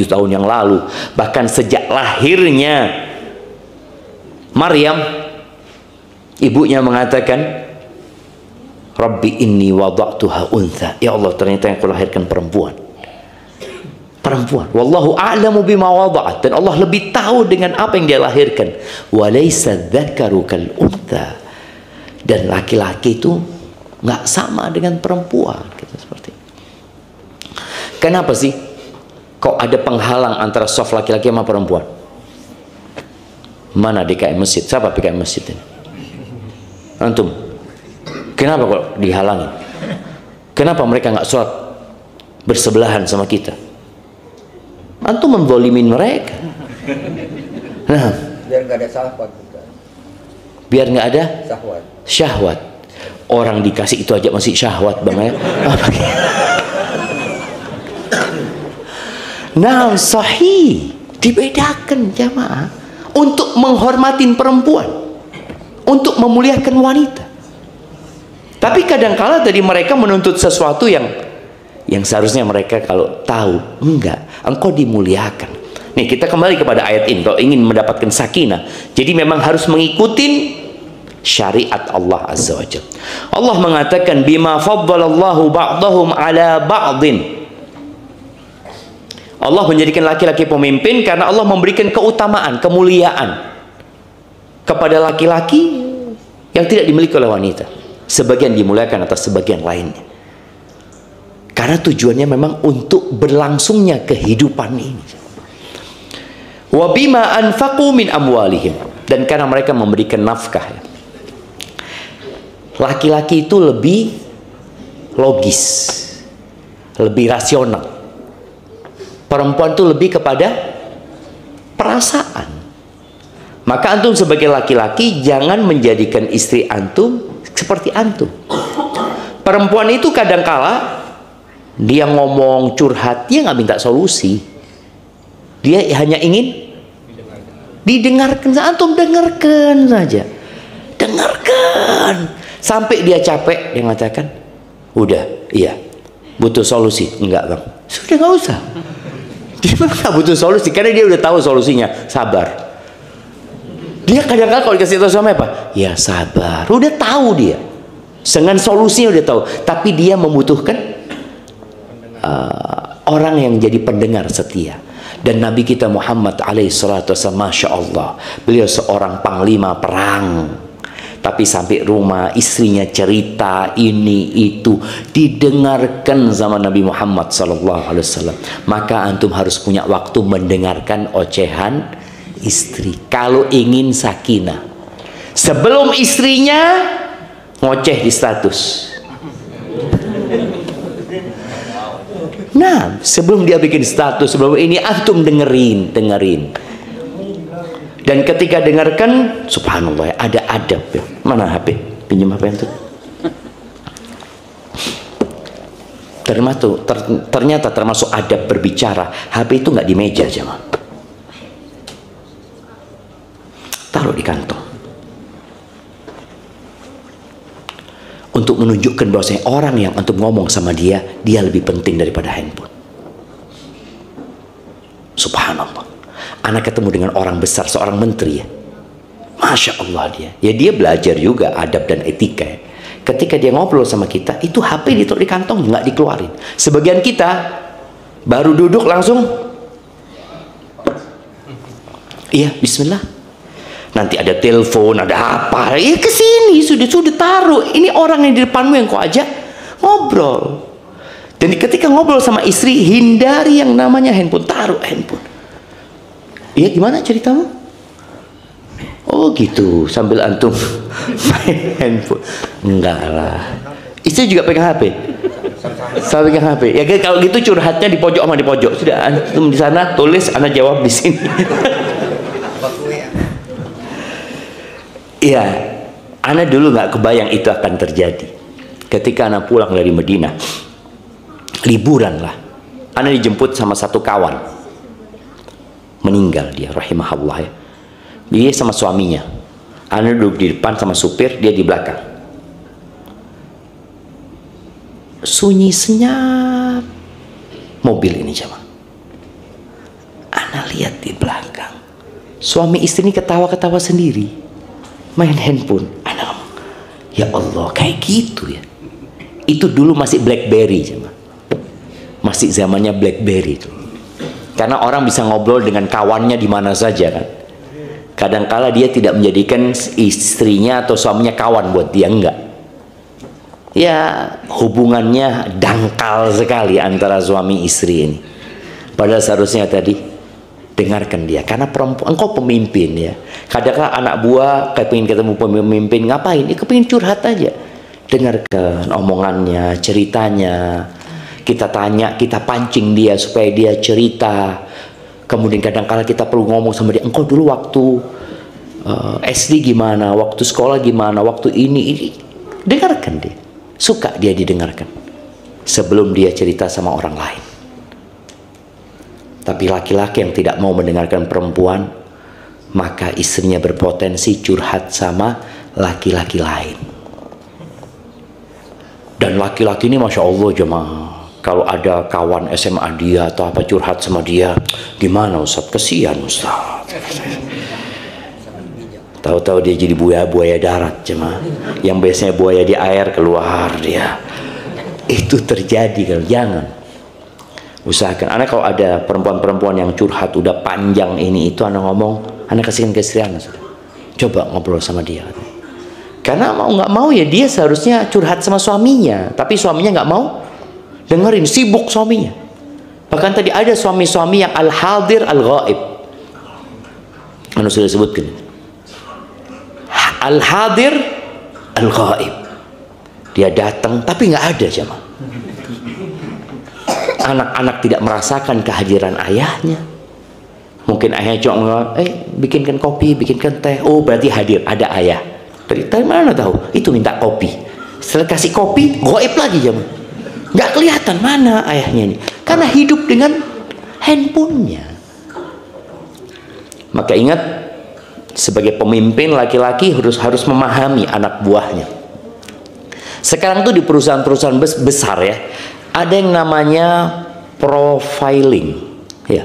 tahun yang lalu, bahkan sejak lahirnya Maryam, ibunya mengatakan, Rabbi inni wada'tuha untha. Ya Allah, ternyata yang kulahirkan perempuan. Perempuan. Wallahu a'lamu bima wada'at. Dan Allah lebih tahu dengan apa yang dia lahirkan. Walaysa dzakaru kal untha. Dan laki-laki itu nggak sama dengan perempuan. Gitu, seperti itu. Kenapa sih kok ada penghalang antara soft laki-laki sama perempuan? Mana DKM masjid? Siapa PKM masjid ini? Antum. Kenapa kok dihalangi? Kenapa mereka nggak sholat bersebelahan sama kita? Antum menzalimin mereka. Nah, Biar nggak ada syahwat juga. Biar nggak ada Syahwat. syahwat. Orang dikasih itu aja masih syahwat, Bang ya. Nah, sahih. Dibedakan jamaah untuk menghormatin perempuan, untuk memuliakan wanita. Tapi kadangkala tadi mereka menuntut sesuatu yang seharusnya mereka kalau tahu, enggak, engkau dimuliakan. Nih, kita kembali kepada ayat ini. Kalau ingin mendapatkan sakinah, jadi memang harus mengikuti syariat Allah Azza wa Jalla. Allah mengatakan, bima faddalallahu ba'dahum ala ba'din. Allah menjadikan laki-laki pemimpin karena Allah memberikan keutamaan, kemuliaan kepada laki-laki yang tidak dimiliki oleh wanita. Sebagian dimuliakan atas sebagian lainnya. Karena tujuannya memang untuk berlangsungnya kehidupan ini. Wa bima anfaqu min amwalihim. Dan karena mereka memberikan nafkah. Laki-laki itu lebih logis, lebih rasional. Perempuan itu lebih kepada perasaan. Maka antum sebagai laki-laki jangan menjadikan istri antum seperti antum. Perempuan itu kadangkala dia ngomong curhat, dia nggak minta solusi. Dia hanya ingin didengarkan. Antum dengarkan saja, dengarkan sampai dia capek. Dia mengatakan, udah, iya, butuh solusi. Enggak, Bang, sudah nggak usah. Dia nggak butuh solusi karena dia udah tahu solusinya. Sabar. Dia kadang-kadang kalau dikasih tahu sama apa? Ya sabar. Udah tahu dia. Dengan solusinya udah tahu. Tapi dia membutuhkan orang yang jadi pendengar setia. Dan Nabi kita Muhammad alaihissalatu wassalam, Masya Allah, beliau seorang panglima perang. Tapi sampai rumah istrinya cerita ini itu didengarkan sama Nabi Muhammad sallallahu alaihi wasallam. Maka antum harus punya waktu mendengarkan ocehan istri kalau ingin sakinah. Sebelum istrinya ngoceh di status. Nah, sebelum dia bikin status, sebelum ini antum dengerin. Dan ketika dengarkan, subhanallah, ada adab ya. Mana HP? Pinjam HP antum. Ternyata termasuk adab berbicara. HP itu nggak di meja, jemaah. Taruh di kantong. Untuk menunjukkan bahwasanya orang yang antum ngomong sama dia lebih penting daripada handphone. Subhanallah. Anak ketemu dengan orang besar, seorang menteri ya. Masya Allah dia. Ya dia belajar juga adab dan etika ya. Ketika dia ngobrol sama kita, itu HP ditaruh di kantong, nggak dikeluarin. Sebagian kita baru duduk langsung, iya, bismillah. Nanti ada telepon, ada apa? Kesini sudah taruh. Ini orang yang di depanmu yang kau ajak ngobrol. Dan ketika ngobrol sama istri, hindari yang namanya handphone. Taruh handphone. Iya, gimana ceritamu? Oh gitu, sambil antum main handphone. Enggak lah. Istri juga pegang HP. Saya pegang HP. Ya kalau gitu curhatnya di pojok sama di pojok. Sudah antum di sana tulis, ana jawab di sini. Iya, ana dulu nggak kebayang itu akan terjadi. Ketika ana pulang dari Madinah, liburan lah. Ana dijemput sama satu kawan. Meninggal dia, rahimahullah ya. Dia sama suaminya. Ana duduk di depan sama supir, dia di belakang. Sunyi senyap mobil ini jemaah. Ana lihat di belakang, suami istri ini ketawa-ketawa sendiri, main handphone. Ana ngomong, ya Allah, kayak gitu ya. Itu dulu masih BlackBerry jemaah. Masih zamannya BlackBerry itu. Karena orang bisa ngobrol dengan kawannya di mana saja kan. Kadangkala dia tidak menjadikan istrinya atau suaminya kawan buat dia, enggak. Ya, hubungannya dangkal sekali antara suami istri ini. Padahal seharusnya tadi dengarkan dia, karena perempuan, engkau pemimpin ya. Kadang-kadang anak buah kayak pengen ketemu pemimpin, ngapain? Dia kepingin curhat aja. Dengarkan omongannya, ceritanya. Kita tanya, kita pancing dia supaya dia cerita. Kemudian kadang-kadang kita perlu ngomong sama dia, engkau dulu waktu SD gimana, waktu sekolah gimana, waktu ini. Dengarkan dia. Suka dia didengarkan sebelum dia cerita sama orang lain. Tapi laki-laki yang tidak mau mendengarkan perempuan, maka istrinya berpotensi curhat sama laki-laki lain. Dan laki-laki ini Masya Allah jemaah, kalau ada kawan SMA dia atau apa curhat sama dia, gimana Ustaz? Kesian Ustaz. Tahu-tahu dia jadi buaya darat jemaah. Yang biasanya buaya di air keluar dia. Itu terjadi kalau jangan. Usahakan. Anak kalau ada perempuan-perempuan yang curhat udah panjang ini itu, anak ngomong, anak kasihkan ke istri anak. Coba ngobrol sama dia. Karena mau nggak mau ya dia seharusnya curhat sama suaminya, tapi suaminya nggak mau dengerin, sibuk suaminya. Bahkan tadi ada suami-suami yang al-hadir al-ghaib. Anu sudah sebutkan. Al-hadir al-ghaib. Dia datang tapi nggak ada jemaah. Anak-anak tidak merasakan kehadiran ayahnya. Mungkin ayahnya cuma bikinkan kopi, bikinkan teh. Oh berarti hadir, ada ayah. Dari mana tahu? Itu minta kopi. Setelah kasih kopi, ghaib lagi jemaah. Nggak kelihatan mana ayahnya ini. Karena hidup dengan handphonenya. Maka ingat, sebagai pemimpin laki-laki harus memahami anak buahnya. Sekarang tuh di perusahaan-perusahaan besar ya, ada yang namanya profiling, ya,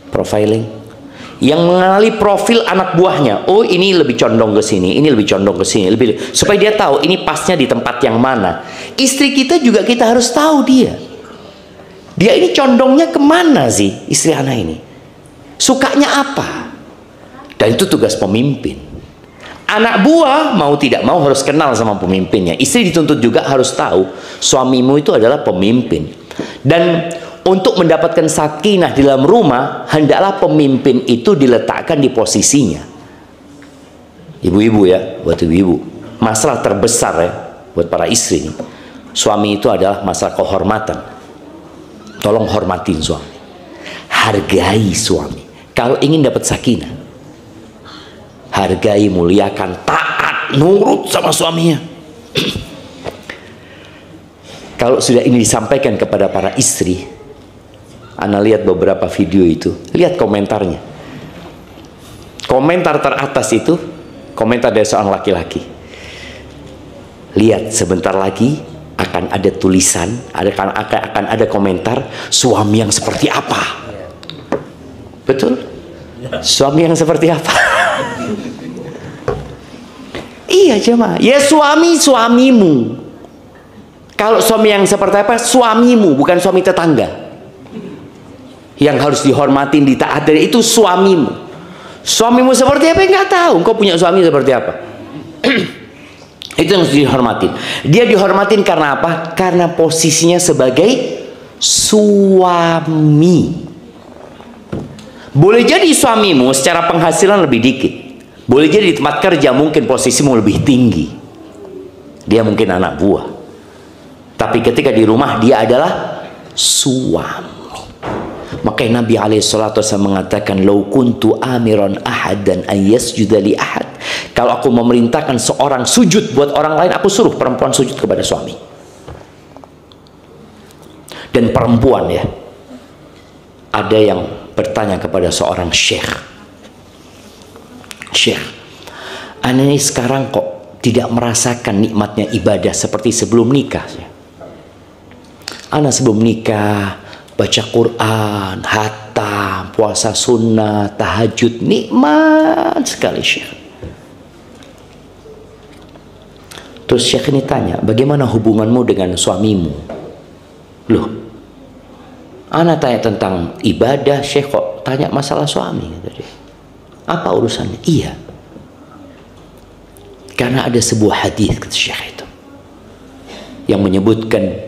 profiling, yang mengenali profil anak buahnya. Oh ini lebih condong ke sini, ini lebih condong ke sini, supaya dia tahu ini pasnya di tempat yang mana. Istri kita juga kita harus tahu dia ini condongnya kemana sih istri anak ini, sukanya apa. Dan itu tugas pemimpin. Anak buah mau tidak mau harus kenal sama pemimpinnya. Istri dituntut juga harus tahu suamimu itu adalah pemimpin. Dan untuk mendapatkan sakinah di dalam rumah, hendaklah pemimpin itu diletakkan di posisinya. Ibu-ibu ya, buat ibu-ibu, masalah terbesar ya buat para istri ini, suami itu adalah masalah kehormatan. Tolong hormatin suami, hargai suami. Kalau ingin dapat sakinah, hargai, muliakan, taat, nurut sama suaminya. Kalau sudah ini disampaikan kepada para istri, Ana lihat beberapa video itu, lihat komentarnya. Komentar teratas itu komentar dari seorang laki-laki. Lihat sebentar lagi akan ada tulisan, akan ada komentar suami yang seperti apa. Betul? Suami yang seperti apa? Iya jemaah, ya suamimu. Kalau suami yang seperti apa? Suamimu, bukan suami tetangga. Yang harus dihormatin, ditaati itu suamimu. Suamimu seperti apa? Nggak tahu. Engkau punya suami seperti apa? Itu yang harus dihormatin. Dia dihormatin karena apa? Karena posisinya sebagai suami. Boleh jadi suamimu secara penghasilan lebih dikit. Boleh jadi di tempat kerja mungkin posisimu lebih tinggi. Dia mungkin anak buah. Tapi ketika di rumah dia adalah suami. Makanya Nabi SAW mengatakan, "Lau kuntu amiran ahadan an yasjuda li ahad." Kalau aku memerintahkan seorang sujud buat orang lain, aku suruh perempuan sujud kepada suami. Dan perempuan ya, ada yang bertanya kepada seorang syekh, "Syekh, ana ini sekarang kok tidak merasakan nikmatnya ibadah seperti sebelum nikah. Ana sebelum nikah baca Quran, hatam, puasa sunnah, tahajud, nikmat sekali Syekh." Terus Syekh ini tanya, "Bagaimana hubunganmu dengan suamimu?" "Loh, ana tanya tentang ibadah, Syekh kok tanya masalah suami?" "Apa urusannya?" "Iya, karena ada sebuah hadis," kata Syekh itu, yang menyebutkan,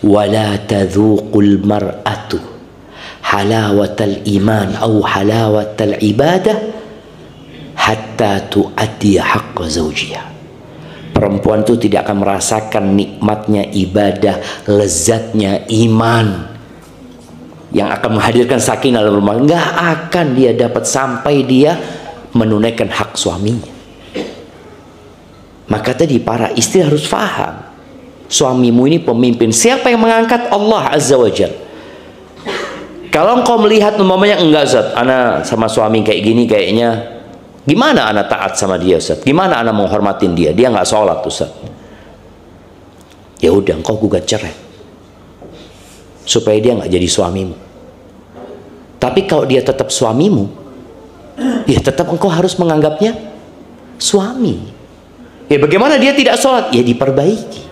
"Wala tadzuqul mar'atu halawatal iman au halawatal ibadah hatta tu'addi haqqa zawjiha." Perempuan itu tidak akan merasakan nikmatnya ibadah, lezatnya iman yang akan menghadirkan sakinah dalam rumah. Nggak akan dia dapat sampai dia menunaikan hak suaminya. Maka tadi para istri harus paham, suamimu ini pemimpin. Siapa yang mengangkat? Allah Azza wa Jalla. Kalau engkau melihat umpamanya, "Enggak Ustaz, ana sama suami kayak gini kayaknya, gimana ana taat sama dia Ustaz? Gimana ana mau hormatin dia? Dia nggak sholat Ustaz." Ya udah, engkau gugat cerai supaya dia nggak jadi suamimu. Tapi kalau dia tetap suamimu, ya tetap engkau harus menganggapnya suami. Ya bagaimana dia tidak sholat? Ya diperbaiki,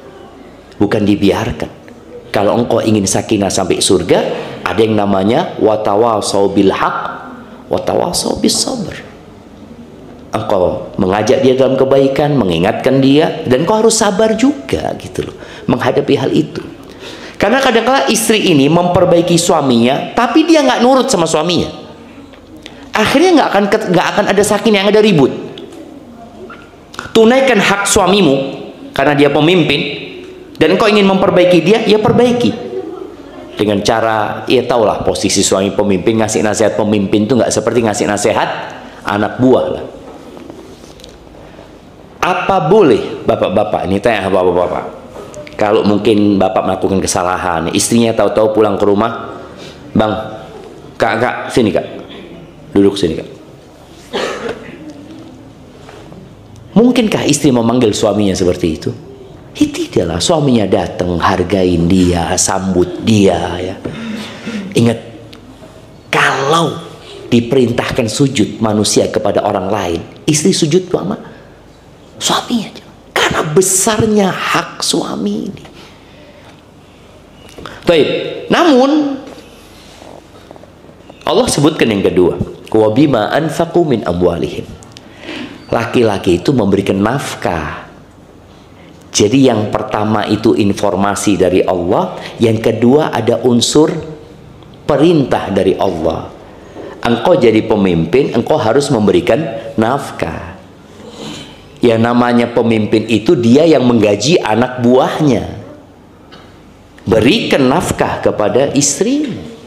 bukan dibiarkan. Kalau engkau ingin sakinah sampai surga, ada yang namanya watawasau bil haq, watawasau bis sabr. Engkau mengajak dia dalam kebaikan, mengingatkan dia, dan engkau harus sabar juga gitu loh menghadapi hal itu. Karena kadang-kadang istri ini memperbaiki suaminya, tapi dia nggak nurut sama suaminya. Akhirnya nggak akan ada sakinah, yang ada ribut. Tunaikan hak suamimu karena dia pemimpin, dan engkau ingin memperbaiki dia, ya perbaiki dengan cara, ya tahulah posisi suami pemimpin. Ngasih nasihat pemimpin itu nggak seperti ngasih nasihat anak buah lah. Apa boleh bapak-bapak, ini tanya bapak-bapak, kalau mungkin bapak melakukan kesalahan, istrinya tahu-tahu pulang ke rumah, "Bang, kak, sini kak, duduk sini kak." Mungkinkah istri memanggil suaminya seperti itu? Tidaklah. Suaminya datang, hargain dia, sambut dia ya. Ingat, kalau diperintahkan sujud manusia kepada orang lain, istri sujud sama suaminya, karena besarnya hak suami ini. Baik, namun Allah sebutkan yang kedua, wa bima anfaqu min amwalihim. Laki-laki itu memberikan nafkah. Jadi yang pertama itu informasi dari Allah, yang kedua ada unsur perintah dari Allah. Engkau jadi pemimpin, engkau harus memberikan nafkah. Yang namanya pemimpin itu dia yang menggaji anak buahnya. Berikan nafkah kepada istrimu.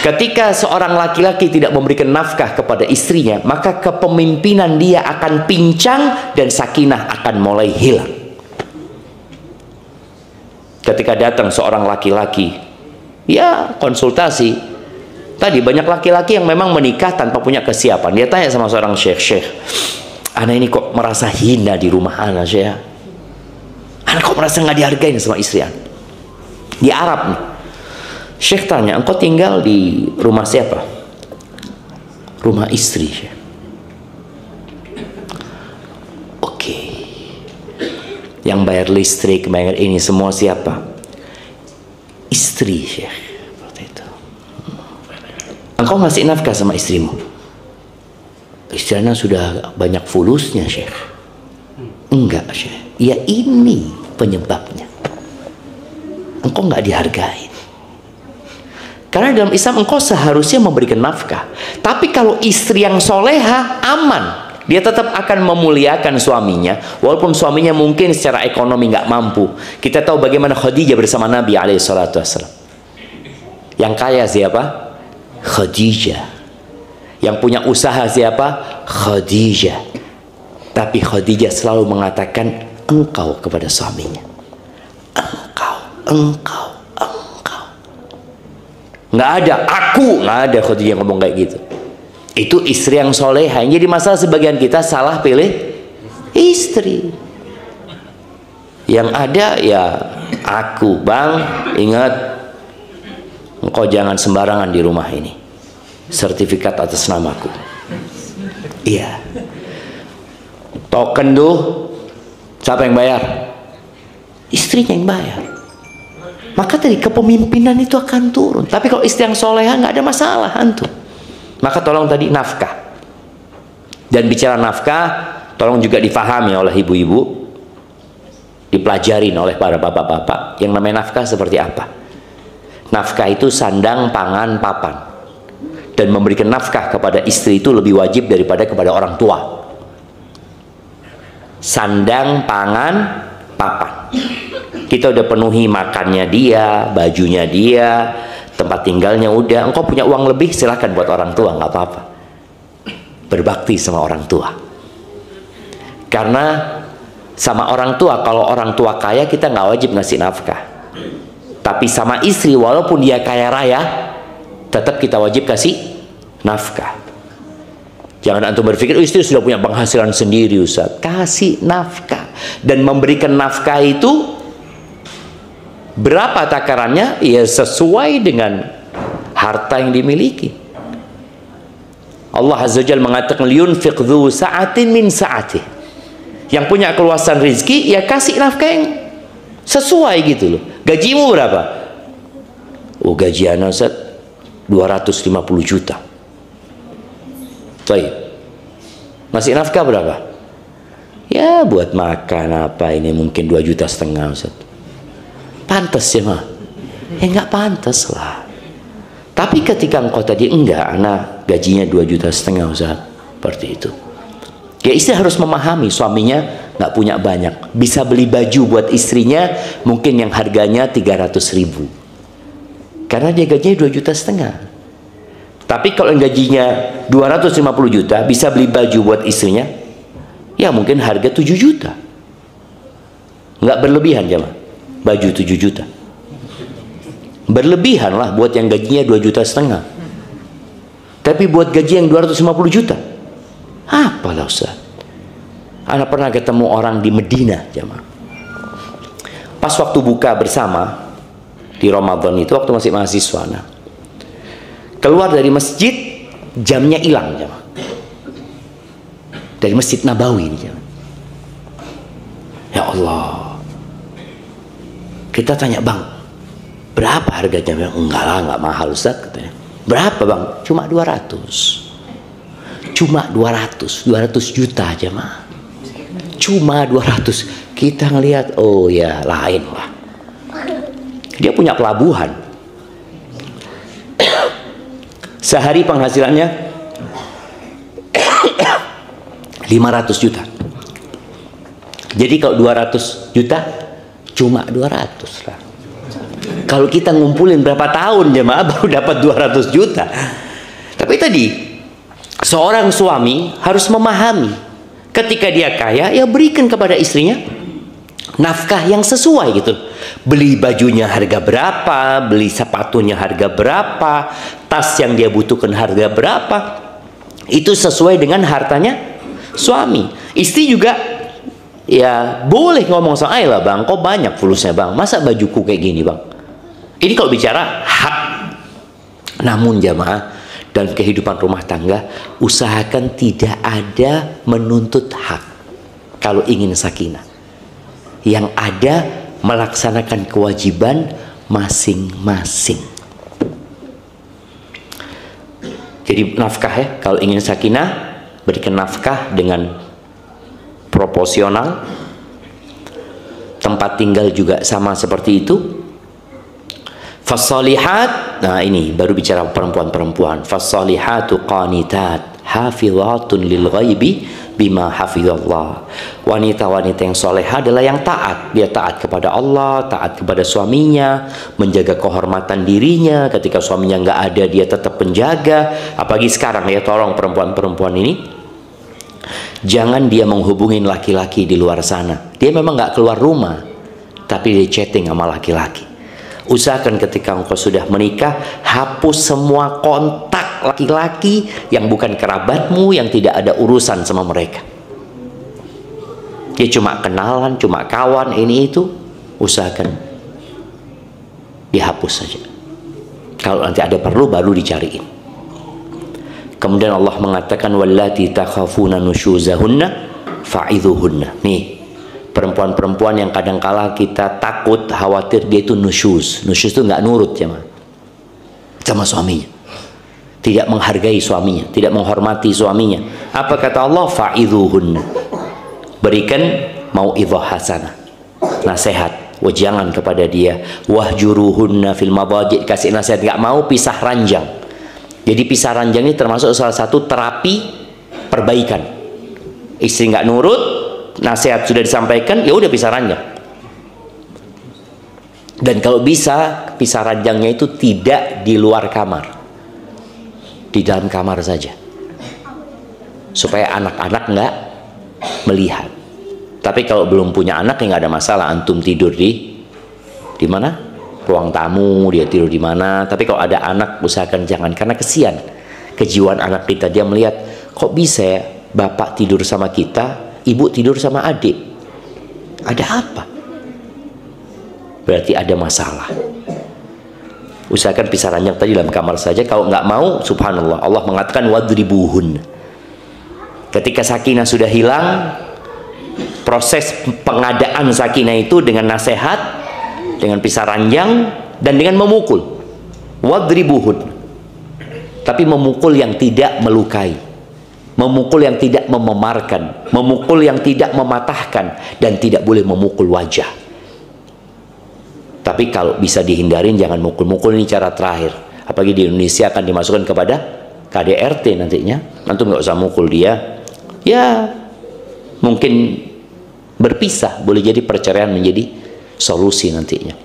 Ketika seorang laki-laki tidak memberikan nafkah kepada istrinya, maka kepemimpinan dia akan pincang dan sakinah akan mulai hilang. Ketika datang seorang laki-laki, ya konsultasi. Tadi banyak laki-laki yang memang menikah tanpa punya kesiapan. Dia tanya sama seorang syekh, "Ana ini kok merasa hina di rumah ana, Syekh. Ana kok merasa nggak dihargain sama istri ana." Di Arab nih. Syekh tanya, "Engkau tinggal di rumah siapa?" "Rumah istri, Syekh." "Oke. Yang bayar listrik, bayar ini semua siapa?" "Istri, Syekh." Seperti itu. Engkau ngasih nafkah sama istrimu. Istrinya sudah banyak fulusnya, Syekh. Enggak, Syekh. Ya ini penyebabnya. Engkau nggak dihargai. Karena dalam Islam engkau seharusnya memberikan nafkah. Tapi kalau istri yang soleha, aman. Dia tetap akan memuliakan suaminya, walaupun suaminya mungkin secara ekonomi nggak mampu. Kita tahu bagaimana Khadijah bersama Nabi SAW. Yang kaya siapa? Khadijah. Yang punya usaha siapa? Khadijah. Tapi Khadijah selalu mengatakan engkau kepada suaminya. Engkau. Nggak ada, aku. Nggak ada Khadijah ngomong kayak gitu. Itu istri yang soleha. Yang jadi masalah sebagian kita salah pilih istri. Yang ada ya aku. Bang, ingat, engkau jangan sembarangan di rumah ini. Sertifikat atas namaku. Iya. Token tuh siapa yang bayar? Istrinya yang bayar. Maka tadi kepemimpinan itu akan turun. Tapi kalau istri yang soleha nggak ada masalah, antum. Maka tolong tadi nafkah. Dan bicara nafkah, tolong juga difahami oleh ibu-ibu, dipelajarin oleh para bapak-bapak. Yang namanya nafkah seperti apa? Nafkah itu sandang, pangan, papan. Dan memberikan nafkah kepada istri itu lebih wajib daripada kepada orang tua. Sandang, pangan, papan. Kita udah penuhi makannya dia, bajunya dia, tempat tinggalnya udah. Engkau punya uang lebih, silahkan buat orang tua, nggak apa-apa. Berbakti sama orang tua. Karena sama orang tua, kalau orang tua kaya kita nggak wajib ngasih nafkah. Tapi sama istri, walaupun dia kaya raya, tetap kita wajib kasih nafkah. Jangan antum berpikir, oh, istri sudah punya penghasilan sendiri, Ustaz. Kasih nafkah. Dan memberikan nafkah itu berapa takarannya? Ya sesuai dengan harta yang dimiliki. Allah Azza wa Jalla mengatakan liyunfiq dzu sa'atin min sa'atih. Yang punya keluasan rezeki ya kasih nafkah yang sesuai gitu loh. Gajimu berapa? Oh, gaji ana Ustaz 250 juta. Baik. Ngasih nafkah berapa? Ya buat makan apa ini mungkin 2,5 juta Ustaz. Pantas ya mah? Ya nggak pantas lah. Tapi ketika engkau tadi enggak, anak gajinya 2,5 juta Ustaz, seperti itu. Ya istri harus memahami suaminya nggak punya banyak, bisa beli baju buat istrinya mungkin yang harganya 300.000, karena dia gajinya 2,5 juta. Tapi kalau yang gajinya 250 juta bisa beli baju buat istrinya, ya mungkin harga 7 juta. Nggak berlebihan jemaah. Baju 7 juta. Berlebihan lah buat yang gajinya 2,5 juta. Tapi buat gaji yang 250 juta, apalah Ustaz. Anak pernah ketemu orang di Medina, jemaah. Pas waktu buka bersama di Ramadan itu, waktu masih mahasiswa, nah, keluar dari masjid, jamnya hilang, jemaah. Dari Masjid Nabawi ini, jemaah. Ya Allah. Kita tanya, Bang, berapa harga jamnya? Enggak lah, enggak mahal Ustaz, katanya. Berapa Bang? Cuma 200. Cuma 200 juta aja mah. Cuma 200. Kita ngelihat, oh ya lain lah. Dia punya pelabuhan. Sehari penghasilannya 500 juta. Jadi kalau 200 juta cuma 200 lah. Kalau kita ngumpulin berapa tahun jemaah baru dapat 200 juta. Tapi tadi seorang suami harus memahami, ketika dia kaya ya berikan kepada istrinya nafkah yang sesuai gitu. Beli bajunya harga berapa, beli sepatunya harga berapa, tas yang dia butuhkan harga berapa, itu sesuai dengan hartanya suami. Istri juga ya boleh ngomong sama, lah Bang, kok banyak fulusnya Bang, masa bajuku kayak gini Bang. Ini kalau bicara hak. Namun jamaah, dalam kehidupan rumah tangga usahakan tidak ada menuntut hak kalau ingin sakinah. Yang ada melaksanakan kewajiban masing-masing. Jadi nafkah ya, kalau ingin sakinah, berikan nafkah dengan proporsional. Tempat tinggal juga sama seperti itu. Fasalihat, nah ini baru bicara perempuan-perempuan. Fasalihatu qanitat hafizatun lil ghaibi bima hafizallah. Wanita-wanita yang solehah adalah yang taat. Dia taat kepada Allah, taat kepada suaminya, menjaga kehormatan dirinya. Ketika suaminya nggak ada, dia tetap menjaga. Apalagi sekarang ya, tolong perempuan-perempuan ini, jangan dia menghubungin laki-laki di luar sana. Dia memang nggak keluar rumah, tapi dia chatting sama laki-laki. Usahakan ketika engkau sudah menikah, hapus semua kontak laki-laki yang bukan kerabatmu, yang tidak ada urusan sama mereka. Dia cuma kenalan, cuma kawan, ini itu. Usahakan dihapus saja. Kalau nanti ada perlu, baru dicariin. Kemudian Allah mengatakan, wallati takhafuna nusyuzahunna fa'idhuhunna. Nih, perempuan-perempuan yang kadang-kala kita takut, khawatir dia itu nusyuz. Nusyuz itu nggak nurut ya, sama suaminya, tidak menghargai suaminya, tidak menghormati suaminya. Apa kata Allah? Fa'idhuhunna. Berikan mau'idhah hasanah, nasihat, wajangan kepada dia. Wahjuruhunna fil madaji', kasih nasihat. Nggak mau, pisah ranjang. Jadi pisah ranjang ini termasuk salah satu terapi perbaikan. Istri nggak nurut, nasihat sudah disampaikan, ya udah pisah ranjang. Dan kalau bisa, pisah ranjangnya itu tidak di luar kamar, di dalam kamar saja, supaya anak-anak nggak melihat. Tapi kalau belum punya anak ya nggak ada masalah, antum tidur di mana? Ruang tamu, dia tidur di mana. Tapi kalau ada anak, usahakan jangan, karena kesian kejiwaan anak kita. Dia melihat, kok bisa ya bapak tidur sama kita, ibu tidur sama adik, ada apa? Berarti ada masalah. Usahakan pisah ranjang tadi dalam kamar saja. Kalau nggak mau, subhanallah, Allah mengatakan wadribuhun. Ketika sakinah sudah hilang, proses pengadaan sakinah itu dengan nasihat, dengan pisah ranjang, dan dengan memukul. Wadribuhun. Tapi memukul yang tidak melukai, memukul yang tidak mememarkan, memukul yang tidak mematahkan, dan tidak boleh memukul wajah. Tapi kalau bisa dihindarin, jangan mukul-mukul. Ini cara terakhir. Apalagi di Indonesia akan dimasukkan kepada KDRT nantinya. Antum nggak usah mukul dia. Ya, mungkin berpisah. Boleh jadi perceraian menjadi solusi nantinya.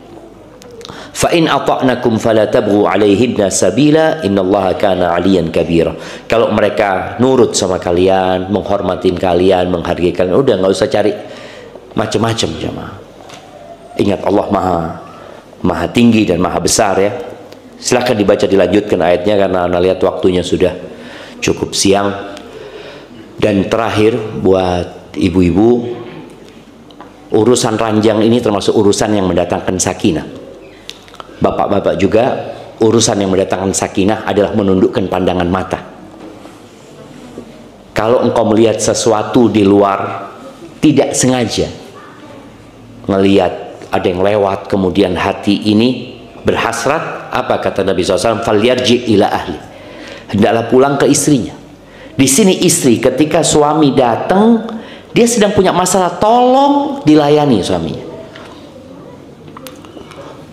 Fa in ata'nakum fala tabghu 'alaihinna sabila innallaha kana 'aliyan kabira. Kalau mereka nurut sama kalian, menghormatin kalian, menghargai kalian, udah nggak usah cari macam-macam jemaah. Ingat, Allah maha tinggi dan maha besar ya. Silahkan dibaca, dilanjutkan ayatnya karena anda lihat waktunya sudah cukup siang. Dan terakhir buat ibu-ibu, urusan ranjang ini termasuk urusan yang mendatangkan sakinah. Bapak-bapak juga, urusan yang mendatangkan sakinah adalah menundukkan pandangan mata. Kalau engkau melihat sesuatu di luar, tidak sengaja melihat ada yang lewat, kemudian hati ini berhasrat, apa kata Nabi SAW? Falyarji ila ahli. Hendaklah pulang ke istrinya. Di sini istri ketika suami datang, dia sedang punya masalah, tolong dilayani suaminya.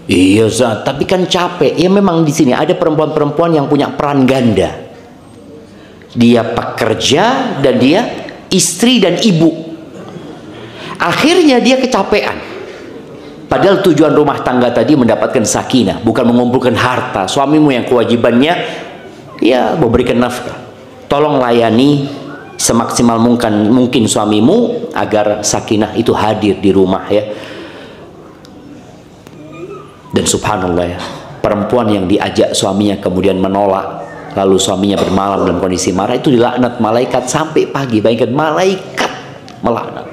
Iya Ustaz, tapi kan capek. Ya memang di sini ada perempuan-perempuan yang punya peran ganda. Dia pekerja dan dia istri dan ibu. Akhirnya dia kecapean. Padahal tujuan rumah tangga tadi mendapatkan sakinah, bukan mengumpulkan harta. Suamimu yang kewajibannya ya memberikan nafkah. Tolong layani semaksimal mungkin suamimu agar sakinah itu hadir di rumah ya. Dan subhanallah ya, perempuan yang diajak suaminya kemudian menolak, lalu suaminya bermalam dalam kondisi marah, itu dilaknat malaikat sampai pagi. Bayangkan, malaikat melaknat.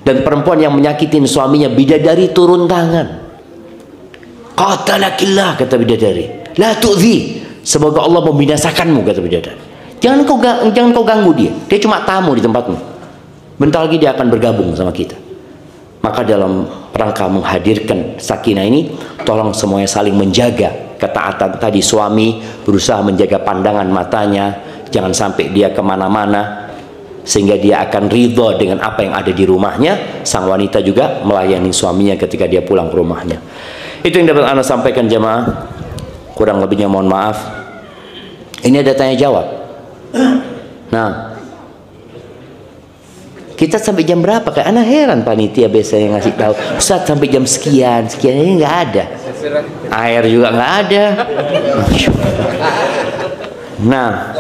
Dan perempuan yang menyakitin suaminya, bidadari turun tangan. Qatalakillah, kata bidadari. La tu'zi, semoga Allah membinasakanmu, kata bidadari. Jangan kau ganggu dia. Dia cuma tamu di tempatmu. Bentar lagi dia akan bergabung sama kita. Maka dalam rangka menghadirkan sakinah ini, tolong semuanya saling menjaga ketaatan tadi, suami berusaha menjaga pandangan matanya, jangan sampai dia kemana-mana, sehingga dia akan ridho dengan apa yang ada di rumahnya. Sang wanita juga melayani suaminya ketika dia pulang ke rumahnya. Itu yang dapat Anda sampaikan jemaah. Kurang lebihnya mohon maaf. Ini ada tanya jawab. Nah, kita sampai jam berapa? Kayak anak heran panitia biasanya ngasih tahu, Ustaz sampai jam sekian, sekian. Ini nggak ada. Air juga nggak ada. Nah,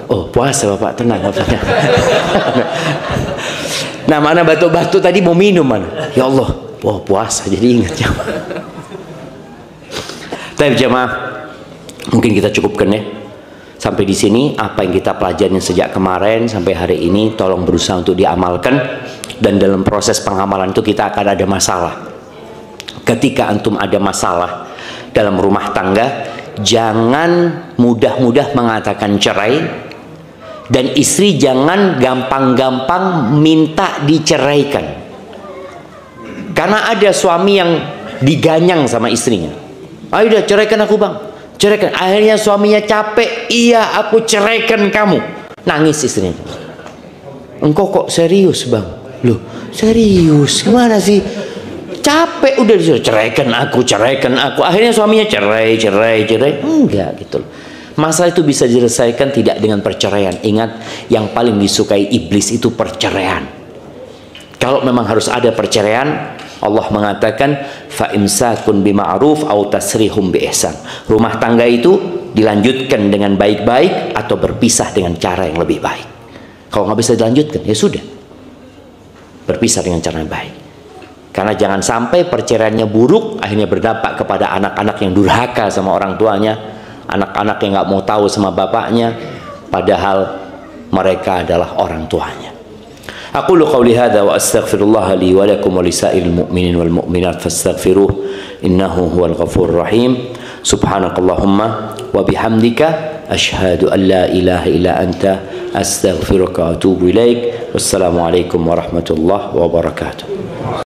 oh puasa Bapak, tenang Bapak. Nah, mana batuk-batuk tadi mau minum mana? Ya Allah, oh puasa jadi ingat jamaah. Tapi jamaah, mungkin kita cukupkan ya. Sampai di sini apa yang kita pelajari sejak kemarin sampai hari ini tolong berusaha untuk diamalkan, dan dalam proses pengamalan itu kita akan ada masalah. Ketika antum ada masalah dalam rumah tangga, jangan mudah-mudah mengatakan cerai, dan istri jangan gampang-gampang minta diceraikan. Karena ada suami yang diganyang sama istrinya. Ayo udah ceraikan aku bang, ceraikan. Akhirnya suaminya capek, iya aku ceraikan kamu. Nangis istrinya. Engkau kok serius bang? Loh serius gimana sih? Capek udah disuruh ceraikan aku, ceraikan aku. Akhirnya suaminya cerai. Enggak gitu loh. Masalah itu bisa diselesaikan tidak dengan perceraian. Ingat, yang paling disukai iblis itu perceraian. Kalau memang harus ada perceraian, Allah mengatakan fa imsakun bima'ruf aw tasrihum biihsan. Rumah tangga itu dilanjutkan dengan baik-baik atau berpisah dengan cara yang lebih baik. Kalau nggak bisa dilanjutkan, ya sudah, berpisah dengan cara yang baik. Karena jangan sampai perceraiannya buruk, akhirnya berdampak kepada anak-anak yang durhaka sama orang tuanya, anak-anak yang nggak mau tahu sama bapaknya, padahal mereka adalah orang tuanya. Aqulu qawli hadza wa astaghfirullah li wa lakum wa lisairil mu'minin wal mu'minat fastaghfiruh innahu huwal ghafurur rahim. Subhanakallahumma wa bihamdika asyhadu an la ilaha illa anta astaghfiruka wa atubu ilaik. Wassalamu alaikum warahmatullahi wabarakatuh.